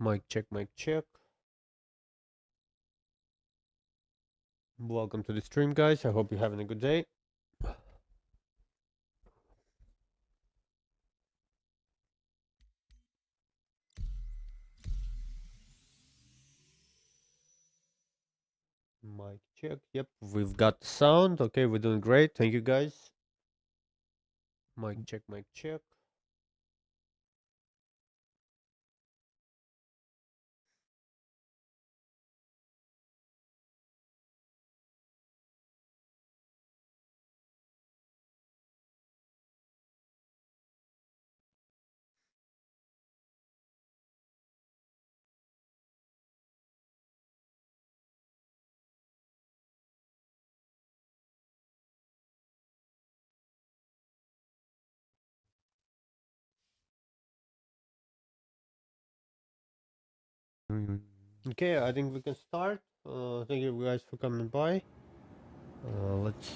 Mic check, mic check. Welcome to the stream, guys. I hope you're having a good day. Mic check. Yep, we've got the sound. Okay, we're doing great. Thank you, guys. Mic check, mic check. Okay, I think we can start. Thank you guys for coming by. Let's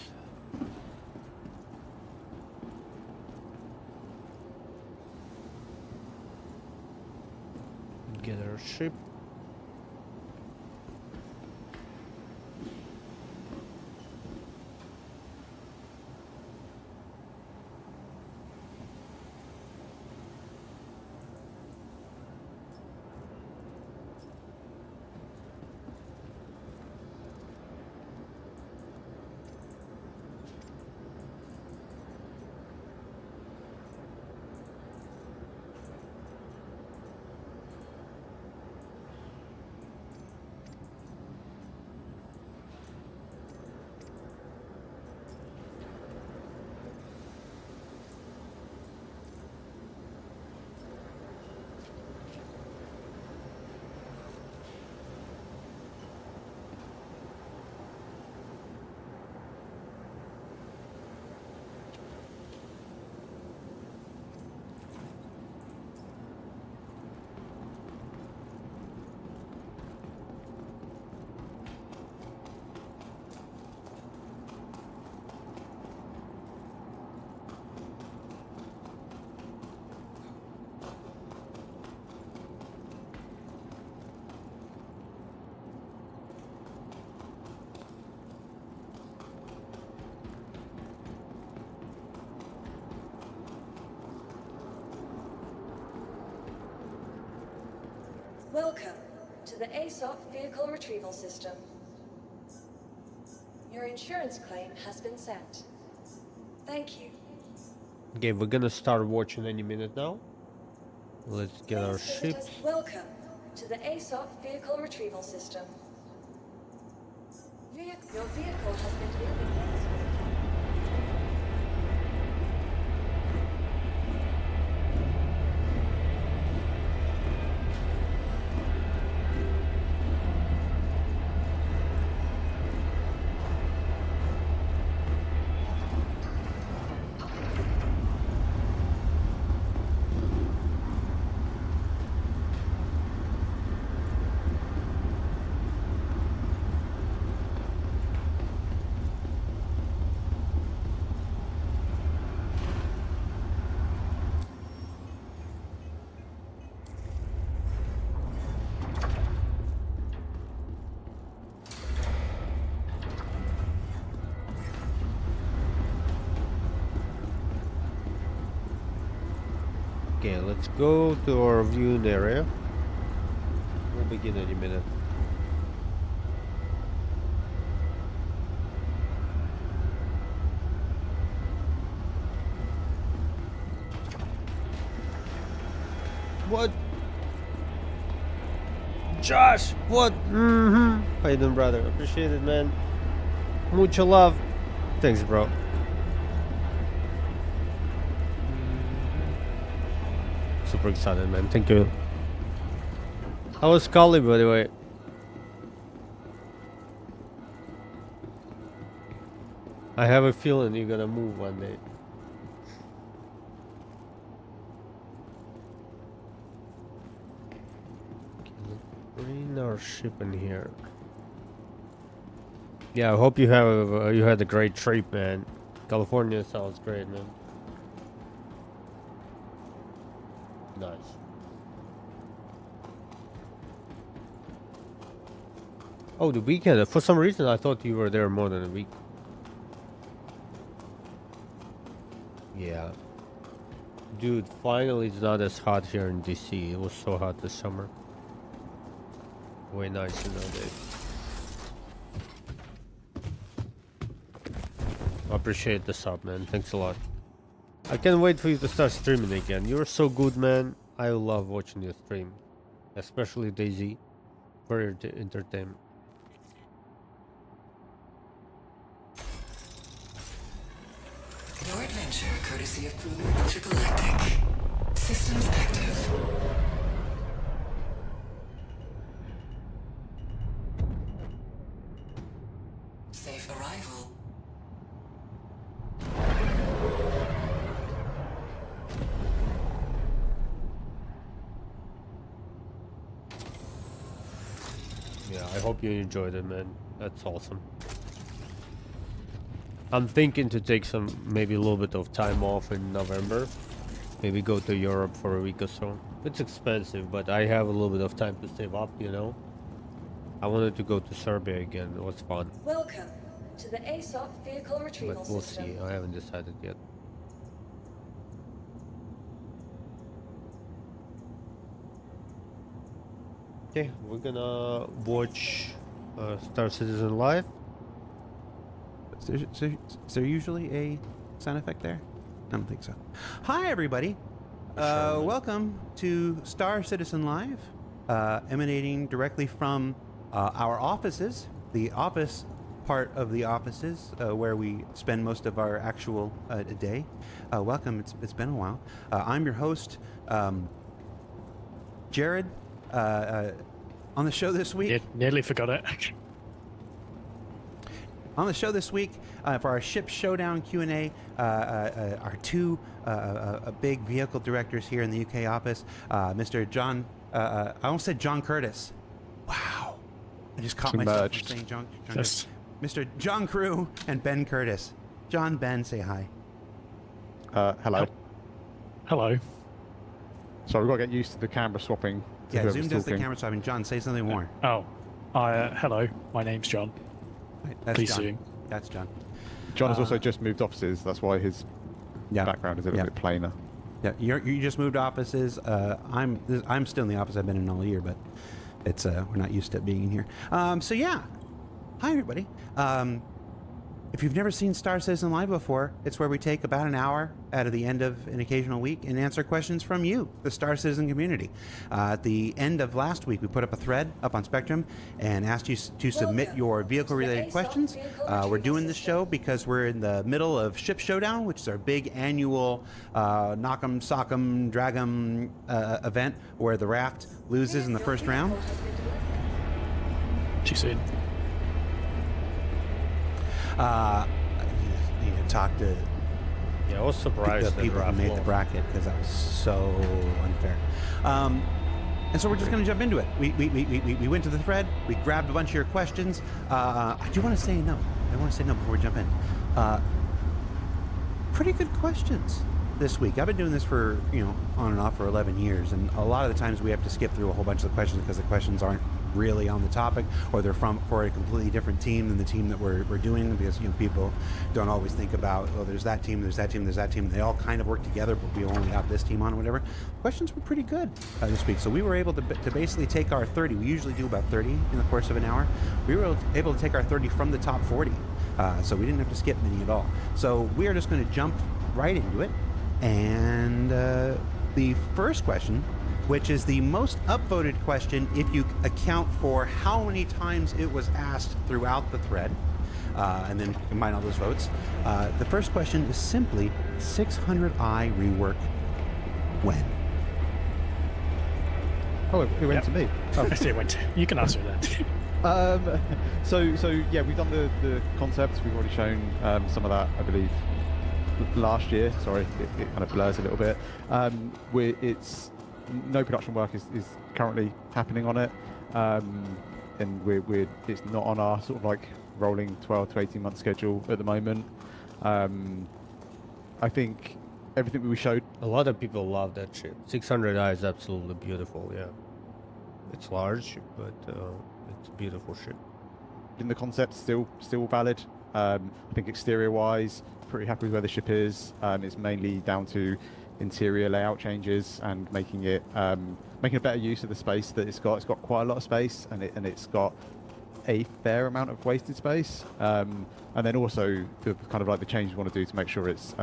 get our ship. Welcome to the ASOP Vehicle Retrieval System. Your insurance claim has been sent. Thank you. Okay, we're gonna start watching any minute now. Let's get our ship. Welcome to the ASOP Vehicle Retrieval System. Your vehicle has been delivered. Okay, let's go to our viewing area. We'll begin any minute. What? Josh, what? How you doing, brother? Appreciate it, man. Mucho love. Thanks, bro. Super excited, man. Thank you. How was Scully, by the way? I have a feeling you're gonna move one day. Bring our ship in here. Yeah, I hope you had a great trip, man. California sounds great, man. Nice. Oh, the weekend. For some reason, I thought you were there more than a week. Yeah. Dude, finally it's not as hot here in DC. It was so hot this summer. Way nicer nowadays. I appreciate the sub, man. Thanks a lot. I can't wait for you to start streaming again. You're so good, man. I love watching you stream. Especially Daisy. Very entertainment. Your adventure, courtesy of Crew Intergalactic. Systems active. Safe arrival. Yeah, I hope you enjoyed it, man. That's awesome. I'm thinking to take maybe a little bit of time off in November. Maybe go to Europe for a week or so. It's expensive, but I have a little bit of time to save up, you know? I wanted to go to Serbia again. It was fun. Welcome to the ASOP vehicle retrieval But we'll system. see. I haven't decided yet. Okay, we're gonna watch Star Citizen live. Is there usually a sound effect there? I don't think so. Hi, everybody. Sure. Welcome to Star Citizen Live, emanating directly from our offices, the office part of the offices where we spend most of our actual day. Welcome. It's been a while. I'm your host, Jared. On the show this week. Nearly forgot it. On the show this week, for our Ship Showdown Q&A, our two big vehicle directors here in the UK office, Mr. John, I almost said John Curtis. Wow. I just caught myself from saying John Curtis. Mr. John Crew and Ben Curtis. John, Ben, say hi. Hello. Hello. So we've got to get used to the camera swapping. To Yeah, whoever's Zoom does the talking. camera swapping. John, say something more. Oh, hello. My name's John. Right, that's Please John. Zoom. That's John. John has also just moved offices. That's why his Yeah. background is a little bit plainer. Yeah, you just moved offices. I'm still in the office I've been in all year, but it's we're not used to being in here. So yeah, hi everybody. If you've never seen Star Citizen Live before, it's where we take about an hour out of the end of an occasional week and answer questions from you, the Star Citizen community. At the end of last week, we put up a thread up on Spectrum and asked you to submit your vehicle-related questions. We're doing this show because we're in the middle of Ship Showdown, which is our big annual knock 'em, sock 'em, drag 'em event where the raft loses in the first round. Too soon. You need to talk to Yeah, I was surprised the that people who Raph made the lost. bracket because that was so unfair. And so we're just going to jump into it. We went to the thread. We grabbed a bunch of your questions. I do want to say no. I want to say no before we jump in. Pretty good questions this week. I've been doing this for, on and off for 11 years. And a lot of the times we have to skip through a whole bunch of the questions because the questions aren't really on the topic, or they're for a completely different team than the team that we're doing, because people don't always think about, oh, there's that team, there's that team, there's that team. They all kind of work together, but we only have this team on or whatever. Questions were pretty good this week, so we were able to basically take our 30. We usually do about 30 in the course of an hour. We were able to take our 30 from the top 40, so we didn't have to skip many at all. So we are just going to jump right into it, and the first question, which is the most upvoted question if you account for how many times it was asked throughout the thread, and then combine all those votes. The first question is simply 600i rework when? Oh, it went to me. Oh. I see it went. You can answer that. So yeah, we've done the concepts. We've already shown some of that, I believe, last year. Sorry, it kind of blurs a little bit. It's no production work is currently happening on it, and it's not on our sort of like rolling 12 to 18 month schedule at the moment. I think everything we showed. A lot of people love that ship. 600i is absolutely beautiful, yeah. It's large, but it's a beautiful ship. in the concept still valid. I think exterior-wise, pretty happy with where the ship is. It's mainly down to interior layout changes and making a better use of the space that it's got. It's got quite a lot of space, and it's got a fair amount of wasted space. And then also the kind of like the changes we want to do to make sure it's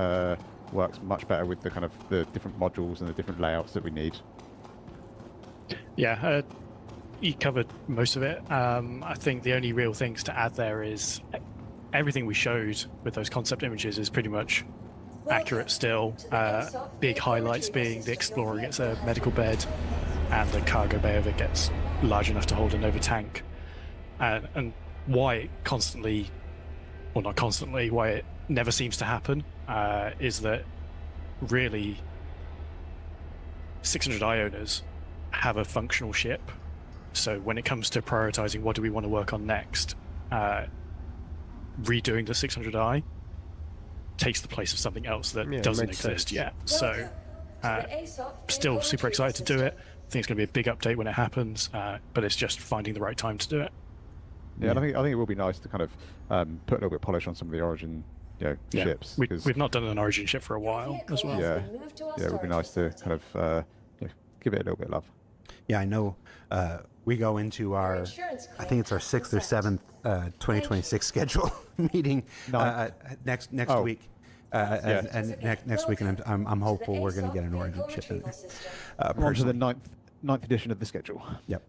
works much better with the kind of the different modules and the different layouts that we need. Yeah, you covered most of it. I think the only real things to add there is everything we showed with those concept images is pretty much accurate still. Big highlights being the Explorer gets a medical bed and the cargo bay of it gets large enough to hold a Nova tank. And why it constantly, well not constantly, why it never seems to happen is that really 600i owners have a functional ship. So when it comes to prioritizing what do we want to work on next, redoing the 600i takes the place of something else that doesn't exist yet. So still super excited to do it. I think it's going to be a big update when it happens, but it's just finding the right time to do it. Yeah, and I think it will be nice to kind of put a little bit of polish on some of the Origin ships. We've not done an Origin ship for a while as well. Yeah, it would be nice to kind of give it a little bit of love. Yeah, I know. We go into our, I think it's our 6th or 7th 2026 schedule meeting next week. And next week, and I'm hopeful we're going to get an Origin ship in there. On to the ninth edition of the schedule. Yep.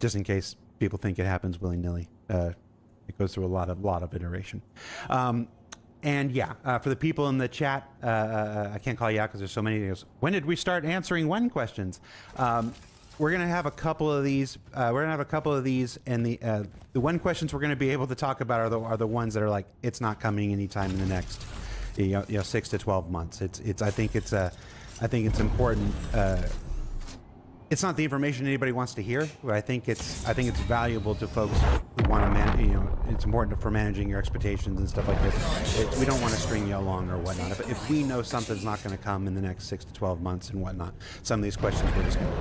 Just in case people think it happens willy-nilly. It goes through a lot of iteration. And yeah, for the people in the chat, I can't call you out because there's so many of these. When did we start answering when questions? We're going to have a couple of these. And the when questions we're going to be able to talk about are the ones that are like, it's not coming anytime in the next 6 to 12 months. I think it's important. It's not the information anybody wants to hear, but I think it's valuable to folks who want to manage. It's important for managing your expectations and stuff like this. We don't want to string you along or whatnot. If we know something's not going to come in the next 6 to 12 months and whatnot, some of these questions we're just going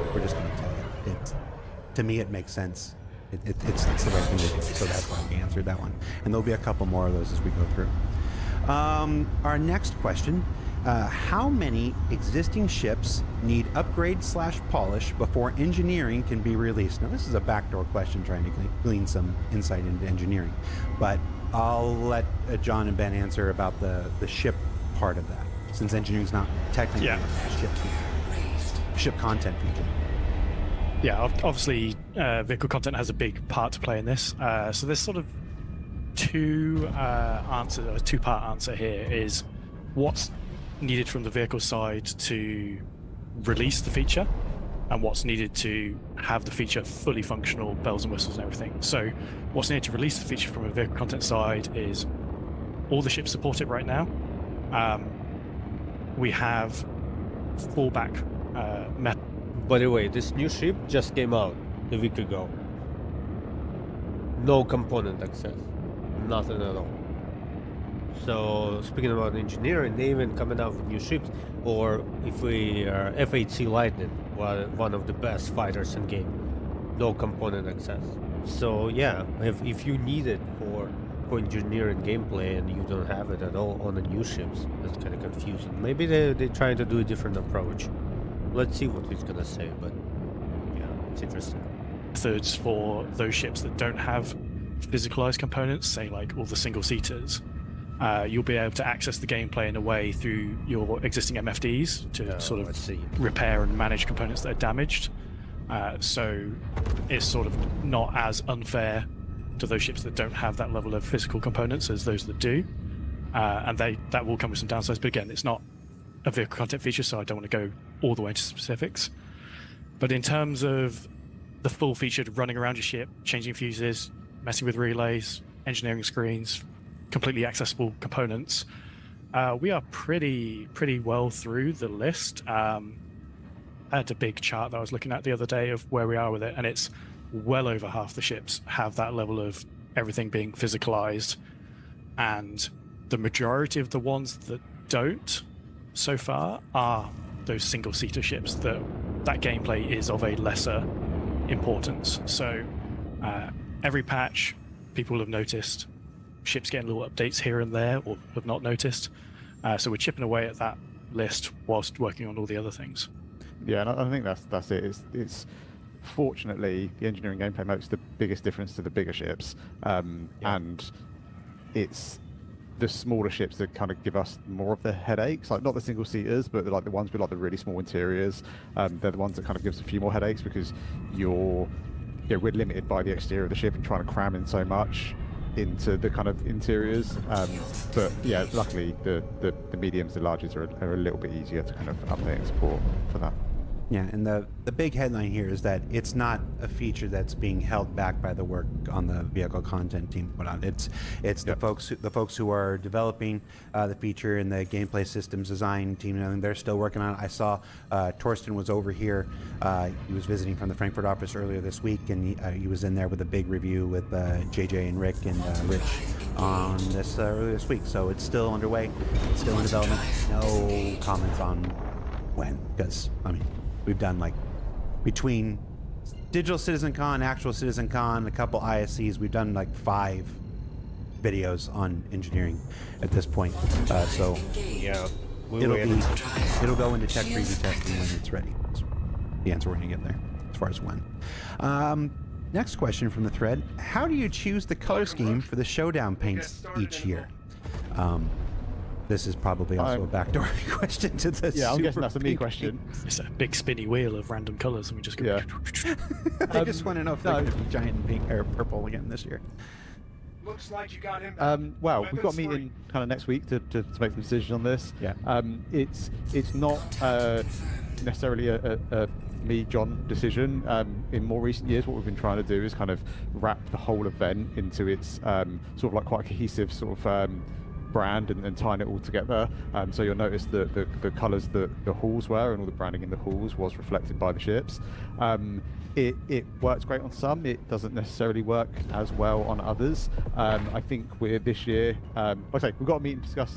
to tell you. To me, it makes sense. It's the right thing to do. So that's why we answered that one. And there'll be a couple more of those as we go through. Our next question. How many existing ships need upgrade/polish before engineering can be released? Now, this is a backdoor question trying to glean some insight into engineering, but I'll let John and Ben answer about the ship part of that, since engineering is not technically a ship content feature. Yeah, obviously, vehicle content has a big part to play in this. So there's sort of a two-part answer here is what's needed from the vehicle side to release the feature and what's needed to have the feature fully functional, bells and whistles and everything. So what's needed to release the feature from a vehicle content side is all the ships support it right now. We have fallback method. By the way, this new ship just came out a week ago. No component access, nothing at all. So speaking about engineering, they even coming out with new ships, or if we are F-8C Lightning, one of the best fighters in game, no component access. So yeah, if you need it for engineering gameplay and you don't have it at all on the new ships, that's kind of confusing. Maybe they're trying to do a different approach. Let's see what he's gonna say, but yeah, it's interesting. Methods for those ships that don't have physicalized components, say like all the single seaters. You'll be able to access the gameplay in a way through your existing MFDs to sort of repair and manage components that are damaged. So it's sort of not as unfair to those ships that don't have that level of physical components as those that do. And that will come with some downsides. But again, it's not a vehicle content feature, so I don't want to go all the way to specifics. But in terms of the full featured running around your ship, changing fuses, messing with relays, engineering screens, completely accessible components, we are pretty well through the list. I had a big chart that I was looking at the other day of where we are with it, and it's well over half the ships have that level of everything being physicalized, and the majority of the ones that don't so far are those single-seater ships that gameplay is of a lesser importance. So every patch, people have noticed ships getting little updates here and there, or have not noticed. So we're chipping away at that list whilst working on all the other things. Yeah, and I think that's it. It's fortunately the engineering gameplay makes the biggest difference to the bigger ships, and it's the smaller ships that kind of give us more of the headaches. Like not the single seaters, but like the ones with like the really small interiors. They're the ones that kind of give us a few more headaches because we're limited by the exterior of the ship and trying to cram in so much into the kind of interiors. But yeah, luckily the mediums, the larges are a little bit easier to kind of update and support for that. Yeah, and the big headline here is that it's not a feature that's being held back by the work on the vehicle content team put on. It's the folks who are developing the feature and the gameplay systems design team. And they're still working on it. I saw Torsten was over here. He was visiting from the Frankfurt office earlier this week, and he was in there with a big review with JJ and Rick and Rich on this earlier this week. So it's still underway. It's still in development. No comments on when, because I mean, we've done like between Digital Citizen Con, actual Citizen Con, a couple ISCs, we've done like 5 videos on engineering at this point. So Yeah. it'll go into tech preview testing when it's ready. That's the answer we're gonna get there as far as when. Next question from the thread: how do you choose the color scheme for the Showdown paints each year? This is probably also a backdoor question to the Yeah, I'm guessing super that's a me pink question. It's a big spinny wheel of random colours, and we just go. Yeah. I just want to know if they're going to be giant and pink or purple again this year. Looks like you got him. Well, we've got a meeting kind of next week to make some decisions on this. Yeah. It's not necessarily a me, John decision. In more recent years, what we've been trying to do is kind of wrap the whole event into its sort of like quite a cohesive sort of brand and tying it all together. So you'll notice that the colours that the halls were and all the branding in the halls was reflected by the ships. It works great on some. It doesn't necessarily work as well on others. I think we're this year. Like I say, we've got a meeting to discuss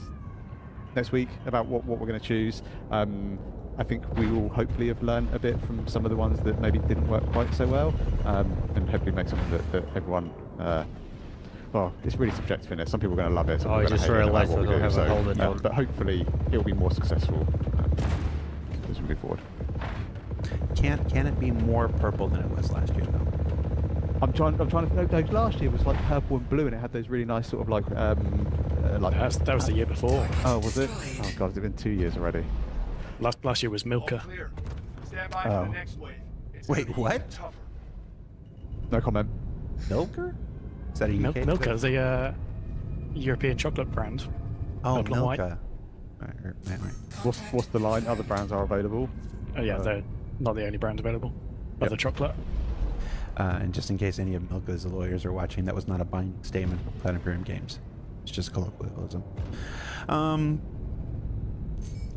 next week about what we're going to choose. I think we will hopefully have learned a bit from some of the ones that maybe didn't work quite so well, and hopefully make something that everyone. Well, it's really subjective in it. Some people are going to love it. Some Oh, I people are just gonna hate it, no realized matter I what don't we do. have a helmet on. But hopefully it will be more successful as we move forward. Can it be more purple than it was last year though? I'm trying to. No, last year was like purple and blue, and it had those really nice sort of like. That was the year before. Oh, was it? Oh god, has it been 2 years already? Last year was Milka. Clear. Stand by Oh. for the next wave. It's Wait, gonna be what? tougher. No comment. Milker? Is that a UK? Milka, the European chocolate brand. Oh, Purple and white. Milka. Right. What's the line? Other brands are available. Oh yeah, they're not the only brand available. Other chocolate. And just in case any of Milka's lawyers are watching, that was not a binding statement from Planet Imperium Games. It's just colloquialism.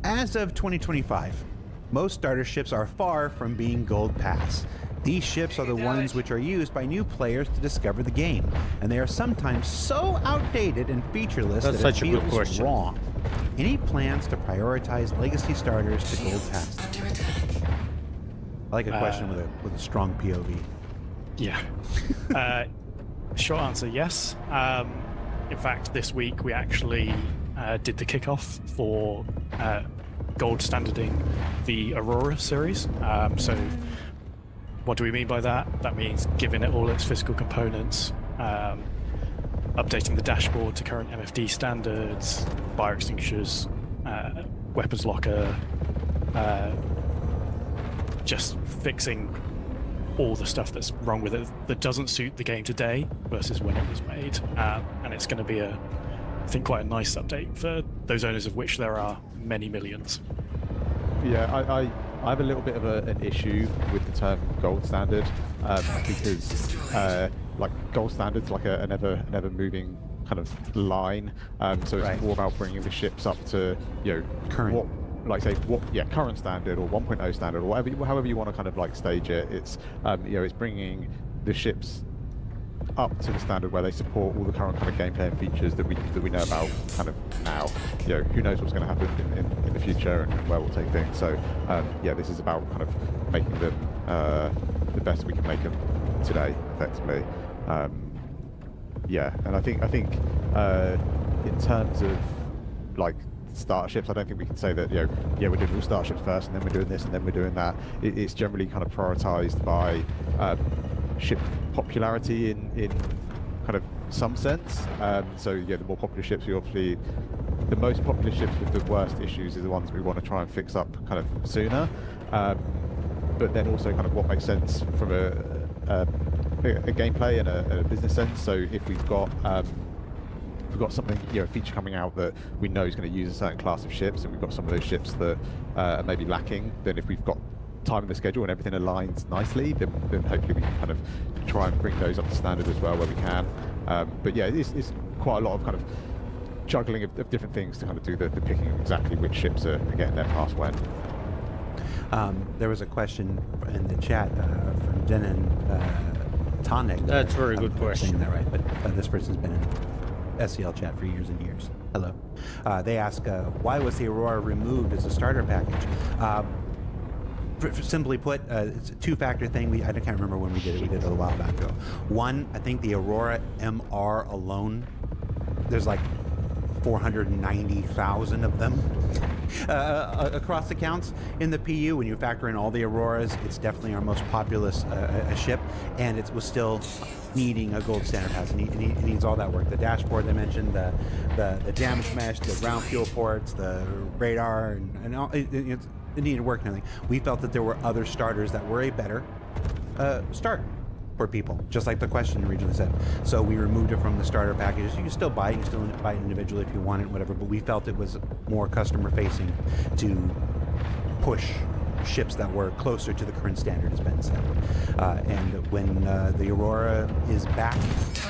As of 2025, most starter ships are far from being Gold Pass. These ships are the ones which are used by new players to discover the game, and they are sometimes so outdated and featureless That's that such it a good feels question. wrong. Any plans to prioritize legacy starters to Gold Pass? Under attack. I like a question with a strong POV. Yeah. Short answer, yes. In fact, this week we actually did the kickoff for gold standarding the Aurora series. So what do we mean by that? That means giving it all its physical components, updating the dashboard to current MFD standards, fire extinguishers, weapons locker, just fixing all the stuff that's wrong with it that doesn't suit the game today versus when it was made. And it's going to be I think quite a nice update for those owners, of which there are many millions. Yeah, I have a little bit of an issue with the term gold standard because like gold standard's like a never moving kind of line. So it's Right. more about bringing the ships up to Current. Current standard or 1.0 standard or whatever, however you want to kind of like stage it. It's it's bringing the ships up to the standard where they support all the current kind of gameplay and features that we know about kind of now. Who knows what's going to happen in the future and where we'll take things. So this is about kind of making them the best we can make them today, effectively. Yeah, and I think in terms of like starships, I don't think we can say that yeah, we're doing all starships first, and then we're doing this, and then we're doing that. It's generally kind of prioritized by ship popularity in kind of some sense. So yeah, the more popular ships, we obviously the most popular ships with the worst issues are the ones we want to try and fix up kind of sooner. But then also kind of what makes sense from a gameplay and a business sense. So if we've got something, a feature coming out that we know is going to use a certain class of ships, and we've got some of those ships that are maybe lacking, then if we've got time in the schedule and everything aligns nicely, then hopefully we can kind of try and bring those up to standard as well where we can. But yeah, it's quite a lot of kind of juggling of different things to kind of do the picking of exactly which ships are getting their pass when. There was a question in the chat from Denon Tonic. That's a very good question. Saying that right, but this person's been in SCL chat for years and years. Hello. They ask, why was the Aurora removed as a starter package? Simply put, it's a two-factor thing. I can't remember when we did it. We did it a while back ago. One, I think the Aurora MR alone, there's like 490,000 of them across accounts in the PU. When you factor in all the Auroras, it's definitely our most populous ship, and it was still needing a gold standard house. It needs all that work. The dashboard they mentioned, the damage mesh, the ground fuel ports, the radar, and all, it needed work and everything. We felt that there were other starters that were a better start for people, just like the question originally said. So we removed it from the starter packages. You can still buy it, you can still buy it individually if you want it, whatever, but we felt it was more customer facing to push ships that were closer to the current standard, as Ben said. And when the Aurora is back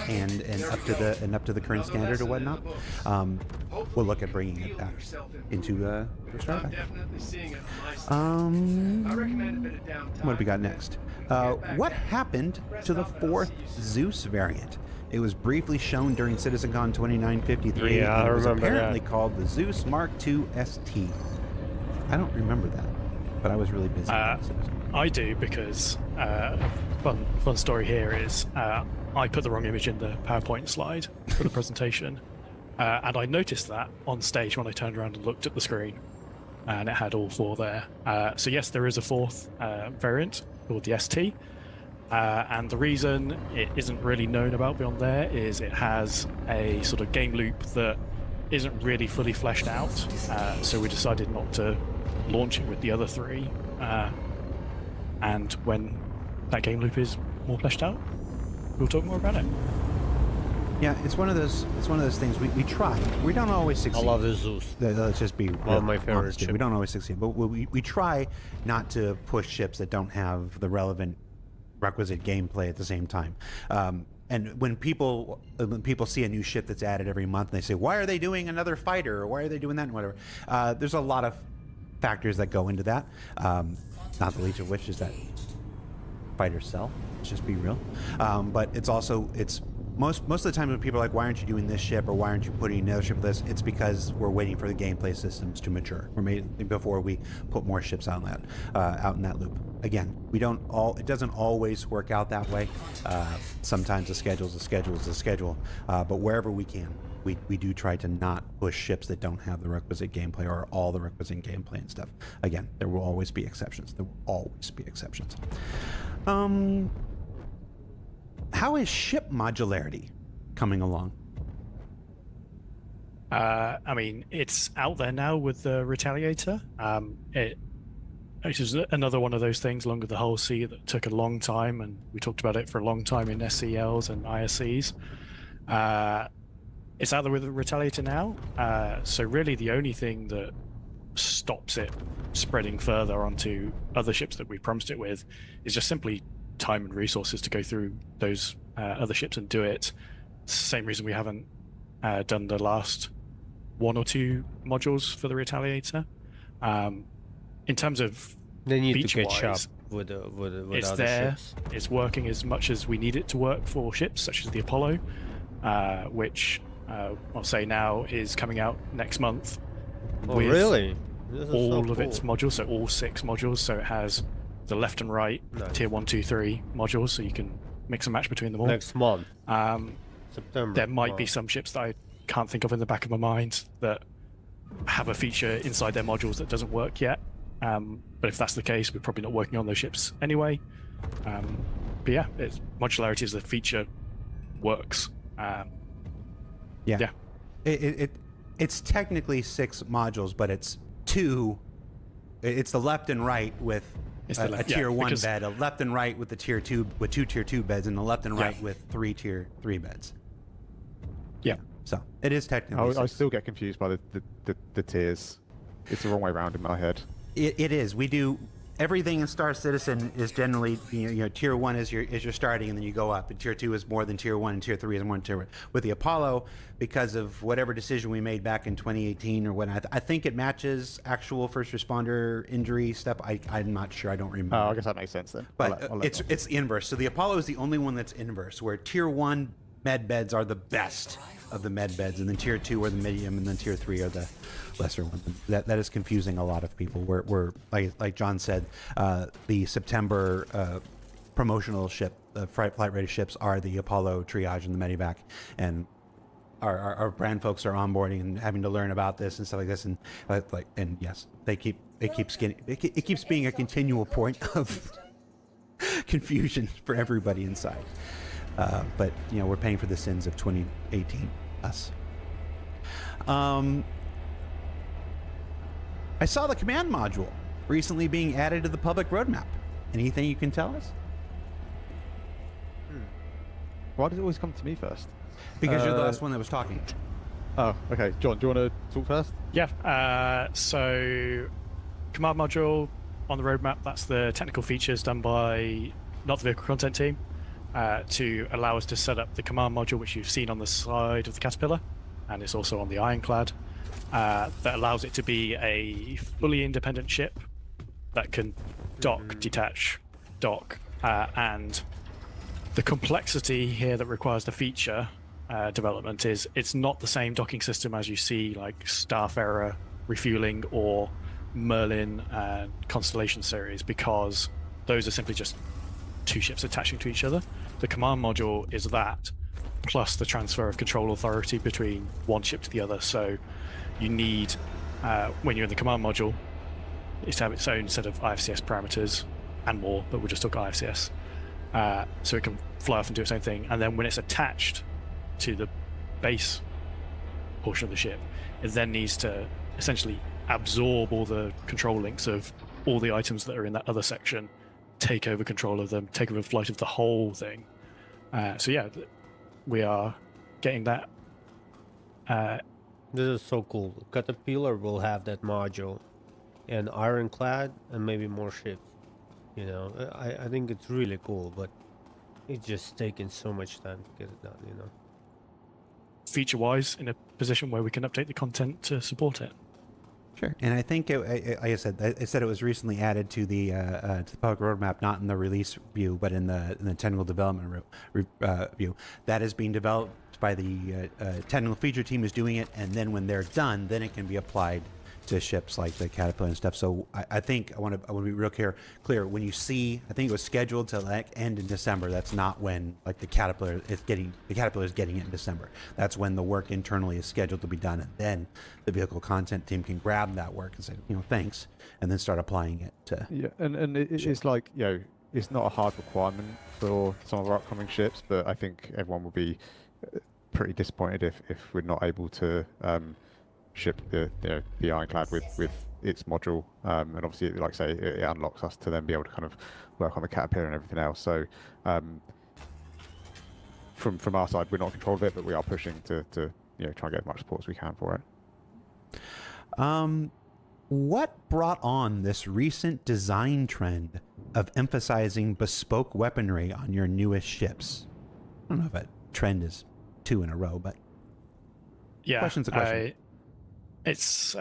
and up to the current standard or whatnot, we'll look at bringing it back into the starter pack. What do we got next? What happened to the 4th Zeus variant? It was briefly shown during CitizenCon 2953. Yeah, I and it was remember apparently that. called the Zeus Mark II ST. I don't remember that, but I was really busy. I do, because fun story here is I put the wrong image in the PowerPoint slide for the presentation, and I noticed that on stage when I turned around and looked at the screen, and it had all 4 there. So yes, there is a 4th variant called the ST, and the reason it isn't really known about beyond there is it has a sort of game loop that isn't really fully fleshed out, so we decided not to launch it with the other 3, and when that game loop is more fleshed out, we'll talk more about it. Yeah, it's one of those things we try. We don't always succeed. I love the Zeus. Let's just be One of my favorite honest here. ships. We don't always succeed, but we try not to push ships that don't have the relevant requisite gameplay at the same time. And when people see a new ship that's added every month, and they say, "Why are they doing another fighter? Or why are they doing that?" and whatever. There's a lot of factors that go into that. Not the least of which is that fighters sell. Let's just be real. But it's also most of the time when people are like, why aren't you doing this ship, or why aren't you putting another ship with this? It's because we're waiting for the gameplay systems to mature. Before we put more ships out in that loop. Again, it doesn't always work out that way. Sometimes the schedule's a schedule. But wherever we can, we do try to not push ships that don't have the requisite gameplay or all the requisite gameplay and stuff. Again, there will always be exceptions. How is ship modularity coming along? I mean, it's out there now with the Retaliator. It is another one of those things along with the Hull C that took a long time, and we talked about it for a long time in SCLs and ISCs. It's out there with the Retaliator now, so really the only thing that stops it spreading further onto other ships that we promised it with is just simply time and resources to go through those other ships and do it. It's the same reason we haven't done the last 1 or 2 modules for the Retaliator. In terms of They need to catch feature-wise, up with it's other there. ships. It's working as much as we need it to work for ships such as the Apollo, which I'll say now is coming out next month. Oh, with really? This is so all of cool. its modules, so all 6 modules. So it has the left and right Nice. tier 1, 2, 3 modules, so you can mix and match between them all. Next month, Um, September. there might be Wow. some ships that I can't think of in the back of my mind that have a feature inside their modules that doesn't work yet. But if that's the case, we're probably not working on those ships anyway. But yeah, modularity as a feature works. Yeah. It's technically 6 modules, but it's 2. It's the left and right with It's a, the left, a tier yeah, 1 because- bed, a left and right with the tier 2 with 2 tier 2 beds, and the left and Yeah. right with 3 tier 3 beds. Yeah. So it is technically. I 6. still get confused by the tiers. It's the wrong way around in my head. It is. We do everything in Star Citizen is generally tier 1 is your starting, and then you go up. And tier 2 is more than tier 1, and tier 3 is more than tier 1. With the Apollo, because of whatever decision we made back in 2018 or when I think it matches actual first responder injury stuff. I'm not sure. I don't remember. Oh, I guess that makes sense then. But it's inverse. So the Apollo is the only one that's inverse, where tier 1 med beds are the best of the med beds, and then tier 2 are the medium, and then tier 3 are the lesser ones. That is confusing a lot of people. We're like John said, the September promotional ship, the flight ready ships are the Apollo triage and the medevac, and our brand folks are onboarding and having to learn about this and stuff like this, and and yes, it keeps being a continual point of confusion for everybody inside. But we're paying for the sins of 2018, us. I saw the command module recently being added to the public roadmap. Anything you can tell us? Why does it always come to me first? Because you're the last one that was talking. Oh, okay. John, do you want to talk first? Yeah. So command module on the roadmap. That's the technical features done by not the vehicle content team to allow us to set up the command module, which you've seen on the side of the Caterpillar, and it's also on the Ironclad. That allows it to be a fully independent ship that can dock, detach, dock, and the complexity here that requires the feature development is it's not the same docking system as you see like Starfarer refueling or Merlin and Constellation series, because those are simply just 2 ships attaching to each other. The command module is that plus the transfer of control authority between one ship to the other. So you need, when you're in the command module, it's to have its own set of IFCS parameters and more, but we'll just talk IFCS. So it can fly off and do its own thing. And then when it's attached to the base portion of the ship, it then needs to essentially absorb all the control links of all the items that are in that other section, take over control of them, take over flight of the whole thing. So yeah, we are getting that. This is so cool. Caterpillar will have that module, and Ironclad, and maybe more ships. I think it's really cool, but it's just taking so much time to get it done. Feature-wise, in a position where we can update the content to support it. Sure. And I think, like I said, it was recently added to the public roadmap, not in the release view, but in the technical development view. That is being developed by the technical feature team is doing it, and then when they're done, then it can be applied to ships like the Caterpillar and stuff. So I think I want to be real clear. When you see, I think it was scheduled to end in December. That's not when the Caterpillar is getting it in December. That's when the work internally is scheduled to be done, and then the vehicle content team can grab that work and say, thanks, and then start applying it to. Yeah, and it's like it's not a hard requirement for some of our upcoming ships, but I think everyone will be pretty disappointed if we're not able to ship the Ironclad with its module, and obviously, like I say, it unlocks us to then be able to kind of work on the Caterpillar and everything else. So from our side, we're not in control of it, but we are pushing to try and get as much support as we can for it. What brought on this recent design trend of emphasizing bespoke weaponry on your newest ships? I don't know if that trend is 2 in a row, but Yeah, question's a question. I agree. It's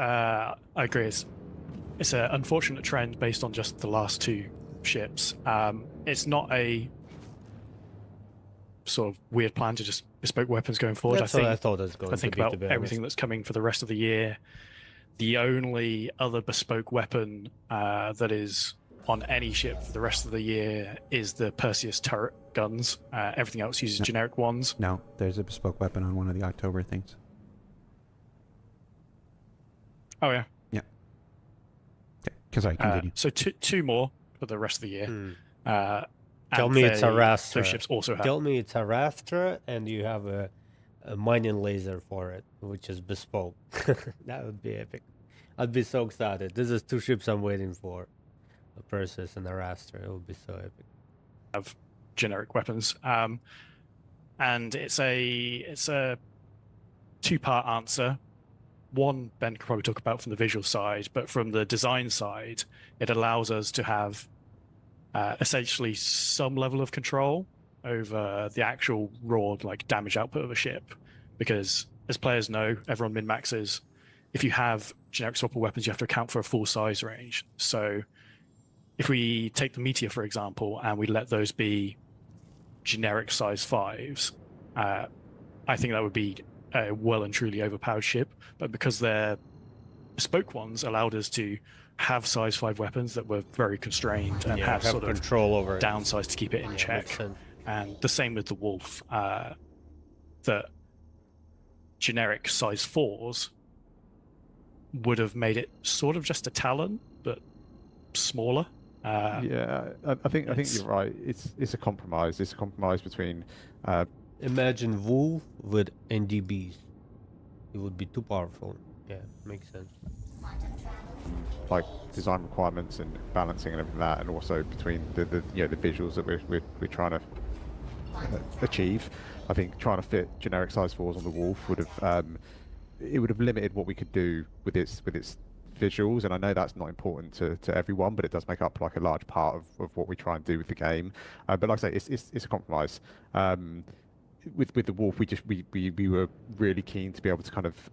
an unfortunate trend based on just the last 2 ships. It's not a sort of weird plan to just bespoke weapons going forward. That's what I thought it was going I think to be, about to be everything honest. that's coming for the rest of the year. The only other bespoke weapon that is on any ship for the rest of the year is the Perseus turret guns. Everything else uses generic ones. No, there's a bespoke weapon on one of the October things. Oh yeah. Yeah. Okay, because I continue. So two more for the rest of the year. Tell and me it's a those Rastra. ships also have. Tell me it's a Rastra, and you have a mining laser for it, which is bespoke. That would be epic. I'd be so excited. This is 2 ships I'm waiting for. A Perseus and a Rastra. It would be so epic. Have generic weapons. And it's a 2-part answer. One, Ben could probably talk about from the visual side, but from the design side, it allows us to have essentially some level of control over the actual raw damage output of a ship. Because as players know, everyone min-maxes. If you have generic swappable weapons, you have to account for a full size range. So if we take the Meteor, for example, and we let those be generic size 5s, I think that would be a well and truly overpowered ship. But because they're bespoke ones, allowed us to have size 5 weapons that were very constrained and have sort of control over it. downsize to keep it in check. Makes sense. And the same with the Wolf. That generic size 4s would have made it sort of just a Talon, but smaller. Yeah, I think you're right. It's a compromise. It's a compromise between. Imagine Wolf with NDBs. It would be too powerful. Yeah, makes sense. Like design requirements and balancing and everything like that, and also between the visuals that we're trying to achieve. I think trying to fit generic size 4s on the Wolf would have it would have limited what we could do with its visuals, and I know that's not important to everyone, but it does make up like a large part of what we try and do with the game. But like I say, it's a compromise. With the Wolf, we were really keen to be able to kind of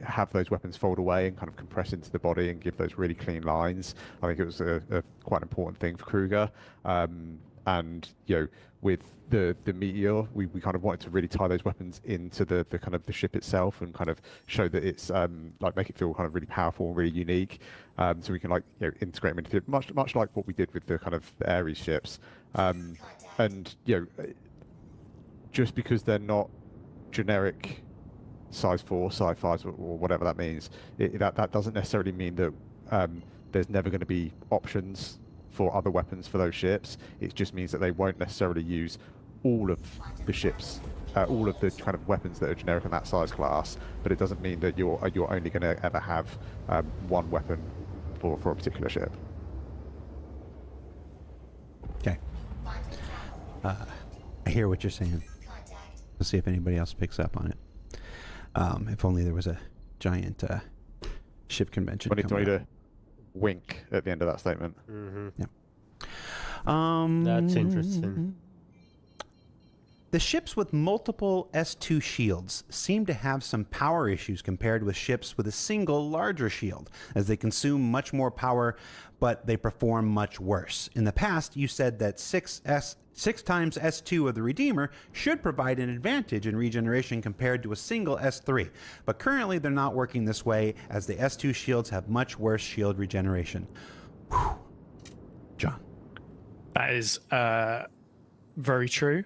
have those weapons fold away and kind of compress into the body and give those really clean lines. I think it was a quite an important thing for Kruger. And with the Meteor, we kind of wanted to really tie those weapons into the kind of the ship itself and kind of show that it's make it feel kind of really powerful and really unique. So we can integrate them into it, much like what we did with the kind of the Ares ships. And just because they're not generic size 4, size 5, or whatever that means, that doesn't necessarily mean that there's never going to be options for other weapons for those ships. It just means that they won't necessarily use all of the ships, all of the kind of weapons that are generic in that size class. But it doesn't mean that you're only going to ever have one weapon for a particular ship. Okay. I hear what you're saying. Let's see if anybody else picks up on it. If only there was a giant ship convention. Do I need to wink at the end of that statement? Mm-hmm. Yeah. That's interesting. The ships with multiple S2 shields seem to have some power issues compared with ships with a single larger shield, as they consume much more power, but they perform much worse. In the past, you said that 6 times S2 of the Redeemer should provide an advantage in regeneration compared to a single S3, but currently they're not working this way, as the S2 shields have much worse shield regeneration. Whew. John. That is very true.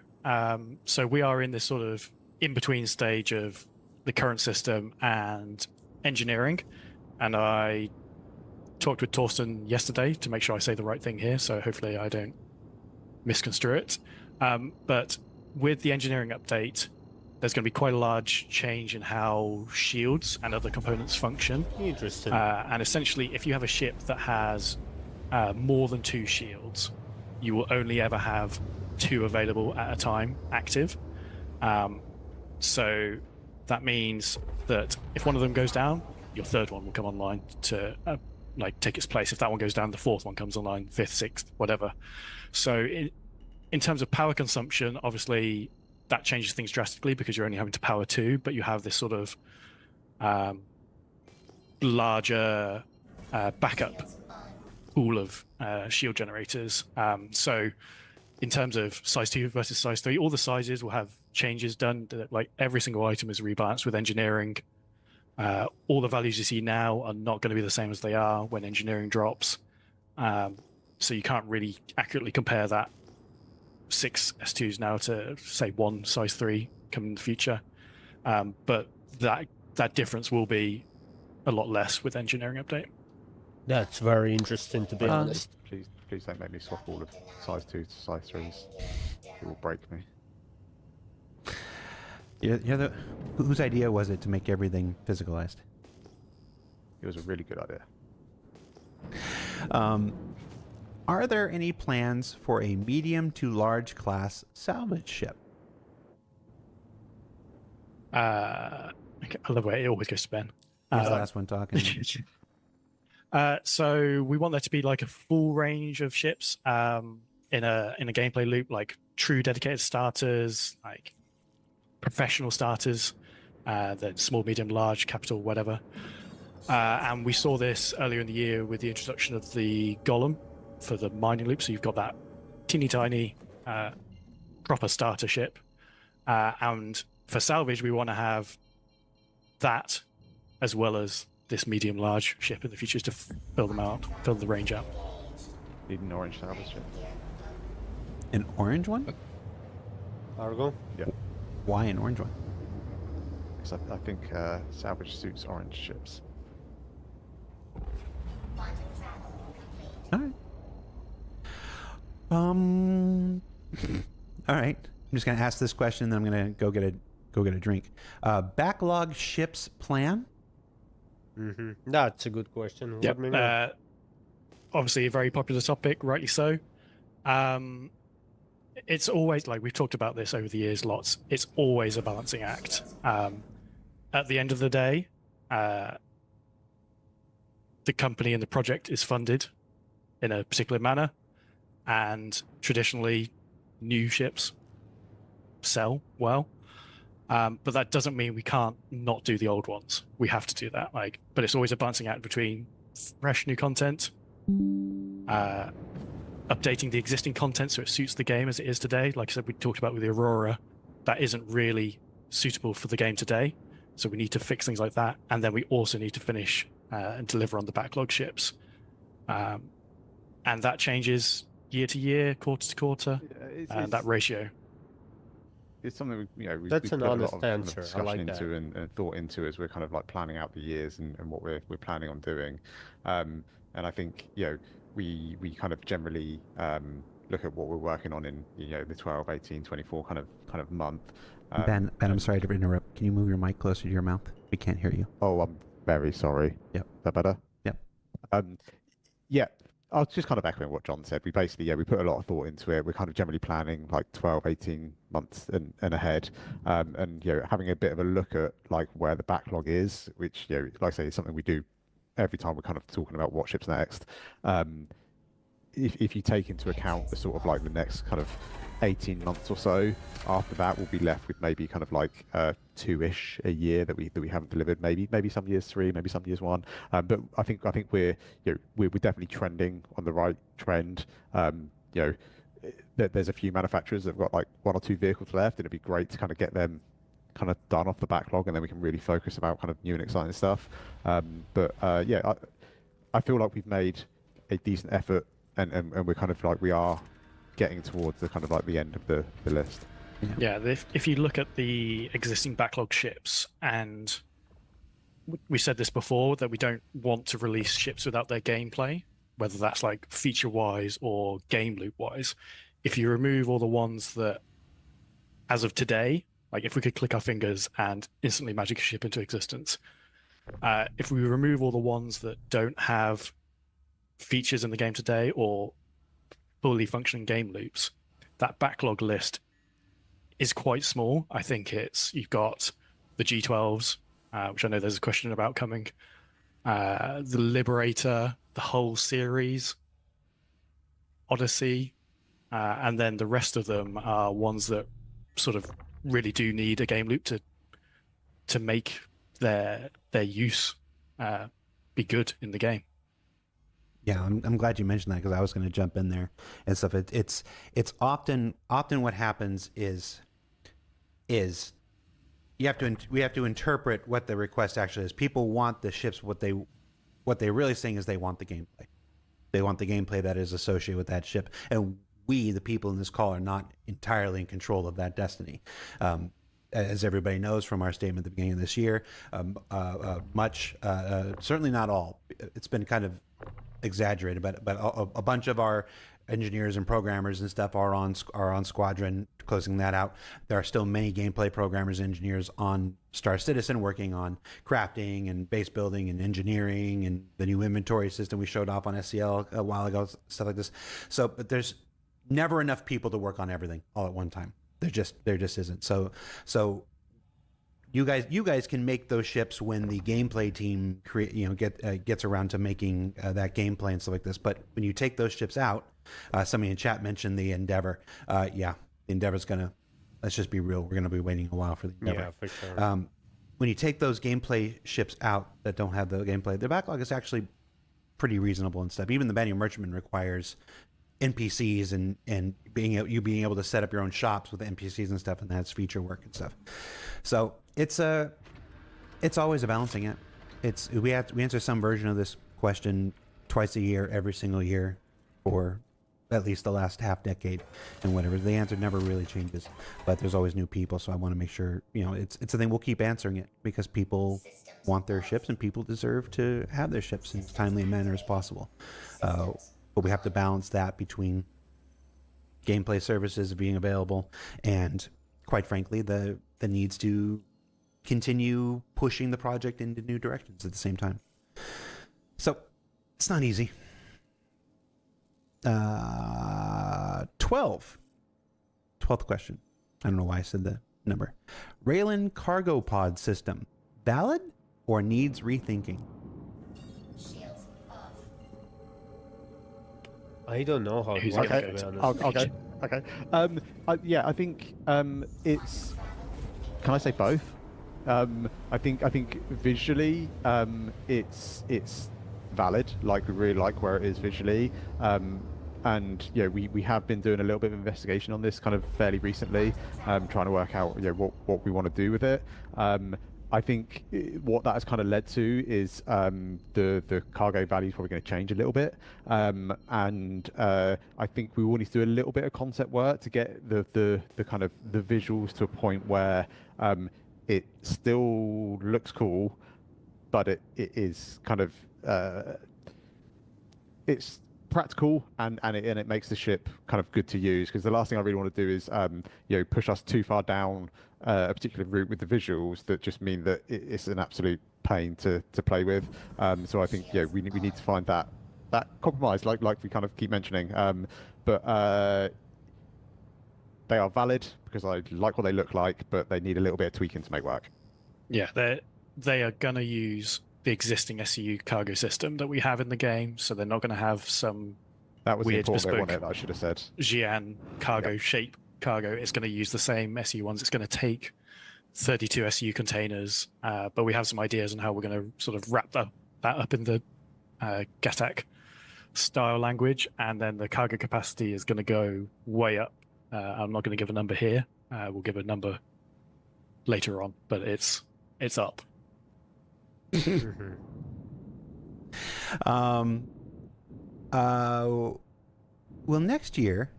So we are in this sort of in-between stage of the current system and engineering, and I talked with Torsten yesterday to make sure I say the right thing here, so hopefully I don't misconstrue it. But with the engineering update, there's going to be quite a large change in how shields and other components function. Interesting. And essentially, if you have a ship that has more than 2 shields, you will only ever have 2 available at a time active. So that means that if one of them goes down, your third one will come online to take its place. If that one goes down, the fourth one comes online, 5th, 6th, whatever. So in terms of power consumption, obviously that changes things drastically because you're only having to power 2, but you have this sort of larger backup pool of shield generators. So in terms of size 2 versus size 3, all the sizes will have changes done. Like every single item is rebalanced with engineering. All the values you see now are not going to be the same as they are when engineering drops. so you can't really accurately compare that 6 S2s now to say 1 size 3 coming in the future. But that difference will be a lot less with engineering update. That's very interesting, to be honest. Please don't make me swap all of size 2 to size 3s. It will break me. Whose idea was it to make everything physicalized? It was a really good idea. Are there any plans for a medium to large class salvage ship? Okay, I love the way it always goes to Ben. Who's the last one talking? So we want there to be like a full range of ships in a gameplay loop, like true dedicated starters, like professional starters, then small, medium, large, capital, whatever. And we saw this earlier in the year with the introduction of the Golem for the mining loop. So you've got that teeny tiny proper starter ship. And for salvage, we want to have that as well as this medium large ship in the future to fill them out, fill the range out. Need an orange salvage ship. An orange one? Argo? Yeah. Why an orange one? Because I think salvage suits orange ships. All right. All right. I'm just gonna ask this question, then I'm gonna go get a drink. Backlog ships plan? Mm-hmm. That's a good question. Yep. Let me know. Obviously a very popular topic, rightly so. It's always, like we've talked about this over the years lots, it's always a balancing act. At the end of the day, the company and the project is funded in a particular manner, and traditionally new ships sell well. But that doesn't mean we can't not do the old ones. We have to do that. But it's always a balancing act between fresh new content, updating the existing content so it suits the game as it is today. Like I said, we talked about with the Aurora, that isn't really suitable for the game today. So we need to fix things like that. And then we also need to finish and deliver on the backlog ships. And that changes year to year, quarter to quarter, and that ratio. It's something we That's we an put a lot honest of kind of answer. I discussion like into that. and thought into as we're kind of like planning out the years and what we're planning on doing. And I think we kind of generally look at what we're working on in the 12, 18, 24 kind of month. Ben, I'm sorry to interrupt. Can you move your mic closer to your mouth? We can't hear you. Oh, I'm very sorry. Yep. Is that better? Yep. Yeah. I was just kind of echoing what John said. We basically, we put a lot of thought into it. We're kind of generally planning like 12, 18 months and ahead. And having a bit of a look at like where the backlog is, which, like I say, is something we do every time we're kind of talking about what ships next. If you take into account the sort of like the next kind of 18 months or so, after that we'll be left with maybe kind of like 2-ish a year that we haven't delivered. Maybe some years 3, maybe some years 1. But I think we're we're definitely trending on the right trend. There's a few manufacturers that've got like 1 or 2 vehicles left. It'd be great to kind of get them kind of done off the backlog, and then we can really focus about kind of new and exciting stuff. I feel like we've made a decent effort, and we're kind of like we are getting towards the kind of like the end of the list. Yeah, if you look at the existing backlog ships, and we said this before, that we don't want to release ships without their gameplay, whether that's like feature-wise or game loop-wise. If you remove all the ones that, as of today, like if we could click our fingers and instantly magic a ship into existence, if we remove all the ones that don't have features in the game today or fully functioning game loops, that backlog list is quite small. I think you've got the G12s, which I know there's a question about coming, the Liberator, the whole series, Odyssey, and then the rest of them are ones that sort of really do need a game loop to make their use be good in the game. Yeah, I'm glad you mentioned that, because I was going to jump in there and stuff. It's often what happens is we have to interpret what the request actually is. People want the ships. What they're really saying is they want the gameplay. They want the gameplay that is associated with that ship, and we, the people in this call, are not entirely in control of that destiny. As everybody knows from our statement at the beginning of this year, certainly not all. It's been kind of exaggerated, but a bunch of our engineers and programmers and stuff are on Squadron, closing that out. There are still many gameplay programmers and engineers on Star Citizen working on crafting and base building and engineering and the new inventory system we showed off on SCL a while ago, stuff like this. So, but there's never enough people to work on everything all at one time. There just isn't. So you guys can make those ships when the gameplay team gets around to making that gameplay and stuff like this. But when you take those ships out, somebody in chat mentioned the Endeavor. The Endeavor's gonna. Let's just be real. We're gonna be waiting a while for the Endeavor. Yeah, for sure. When you take those gameplay ships out that don't have the gameplay, their backlog is actually pretty reasonable and stuff. Even the Banning Merchantman requires NPCs and being able to set up your own shops with NPCs and stuff, and that's feature work and stuff. So it's always a balancing act. We answer some version of this question twice a year, every single year, for at least the last half decade, and whatever. The answer never really changes, but there's always new people. So I want to make sure it's a thing. We'll keep answering it because people want their ships and people deserve to have their ships in as timely a manner as possible. But we have to balance that between gameplay services being available and, quite frankly, the needs to continue pushing the project into new directions at the same time. So it's not easy. 12th question. I don't know why I said the number. Raylan cargo pod system, valid or needs rethinking? I don't know how to Okay. to be honest. I'll check. Okay. I think it's. Can I say both? I think visually, it's valid. Like, we really like where it is visually. And we have been doing a little bit of investigation on this kind of fairly recently, trying to work out what we want to do with it. I think what that has kind of led to is the cargo value is probably going to change a little bit, and I think we will need to do a little bit of concept work to get the kind of the visuals to a point where it still looks cool, but it is kind of it's practical and it makes the ship kind of good to use, because the last thing I really want to do is push us too far down a particular route with the visuals that just mean that it's an absolute pain to play with. So I think we need to find that compromise, like we kind of keep mentioning. But they are valid because I like what they look like, but they need a little bit of tweaking to make work. Yeah, they are gonna use the existing SCU cargo system that we have in the game, so they're not gonna have some That was weird the important bit, bespoke wasn't it, that I should have said. Xi'an cargo Yep. shape cargo. It's going to use the same SU ones. It's going to take 32 SU containers, but we have some ideas on how we're going to sort of wrap that up in the GATAC style language, and then the cargo capacity is going to go way up. I'm not going to give a number here. We'll give a number later on, but it's up. Will next year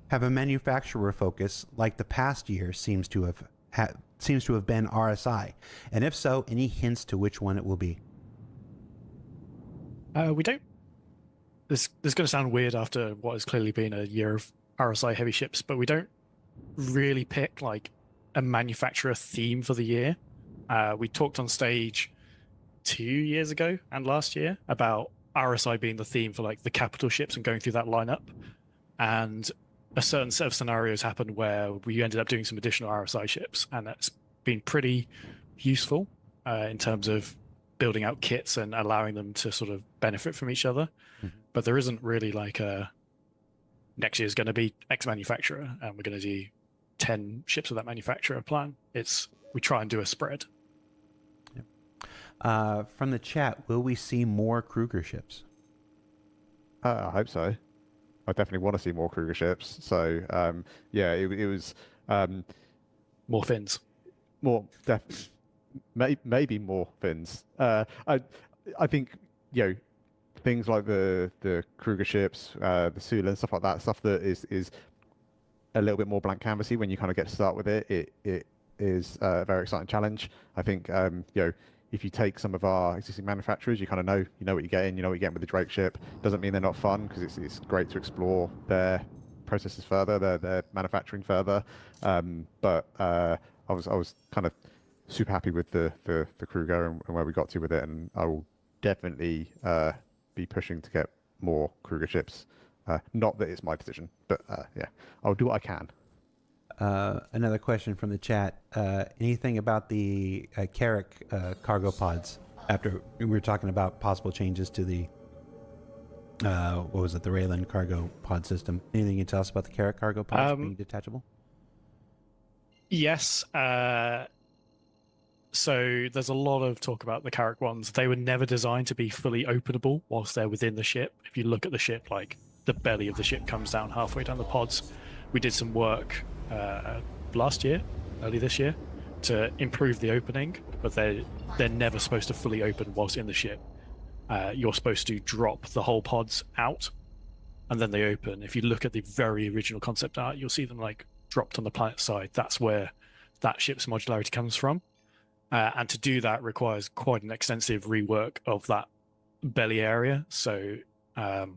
have a manufacturer focus like the past year seems to have been RSI? And if so, any hints to which one it will be? We don't. This is going to sound weird after what has clearly been a year of RSI heavy ships, but we don't really pick like a manufacturer theme for the year. We talked on stage 2 years ago and last year about RSI being the theme for like the capital ships and going through that lineup, and a certain set of scenarios happened where we ended up doing some additional RSI ships, and that's been pretty useful in terms of building out kits and allowing them to sort of benefit from each other. Mm-hmm. But there isn't really like a next year is going to be X manufacturer and we're going to do 10 ships of that manufacturer plan. We try and do a spread. From the chat, will we see more Kruger ships? I hope so. I definitely want to see more Kruger ships. So it was More fins. more maybe more fins. I think things like the Kruger ships, the Sula and stuff like that, stuff that is a little bit more blank canvasy when you kind of get to start with it. It is a very exciting challenge. I think if you take some of our existing manufacturers, you kind of know what you're getting. You know what you're getting with the Drake ship. Doesn't mean they're not fun, because it's great to explore their processes further, their manufacturing further. But I was kind of super happy with the Kruger and where we got to with it, and I will definitely be pushing to get more Kruger ships. Not that it's my decision, but yeah, I'll do what I can. Another question from the chat. Anything about the Carrack cargo pods? After we were talking about possible changes to the what was it, the Raylan cargo pod system? Anything you can tell us about the Carrack cargo pods being detachable? Yes. So there's a lot of talk about the Carrack ones. They were never designed to be fully openable whilst they're within the ship. If you look at the ship, like the belly of the ship comes down halfway down the pods. We did some work last year, early this year, to improve the opening, but they're never supposed to fully open whilst in the ship. You're supposed to drop the whole pods out, and then they open. If you look at the very original concept art, you'll see them like dropped on the planet side. That's where that ship's modularity comes from. And to do that requires quite an extensive rework of that belly area. So we're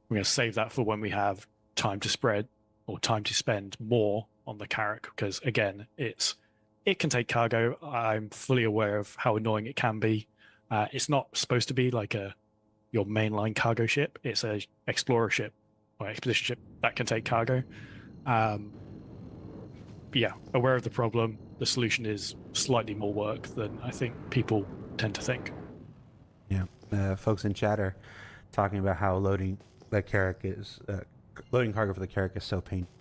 going to save that for when we have time to spread or time to spend more on the Carrack, because again, it can take cargo. I'm fully aware of how annoying it can be. It's not supposed to be like your mainline cargo ship. It's a explorer ship or expedition ship that can take cargo. Yeah, aware of the problem. The solution is slightly more work than I think people tend to think. Yeah, folks in chat are talking about how loading the Carrack is loading cargo for the Carrack is so painful.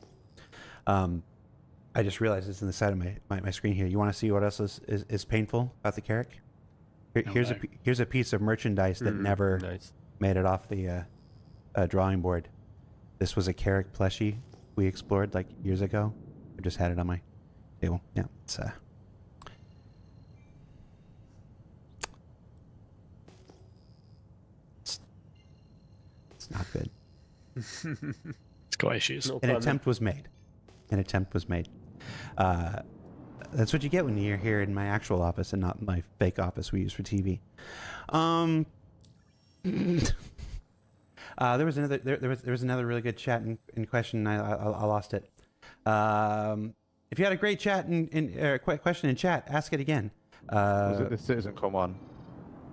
I just realized it's in the side of my screen here. You want to see what else is painful about the Carrack? Here's a piece of merchandise that never made it off the drawing board. This was a Carrack plushie we explored like years ago. I just had it on my table. Yeah, it's not good. It's got issues. No An problem. attempt was made. That's what you get when you're here in my actual office and not my fake office we use for TV. There was another really good chat in question. I lost it. If you had a great chat in question in chat, ask it again. Was it the CitizenCon one?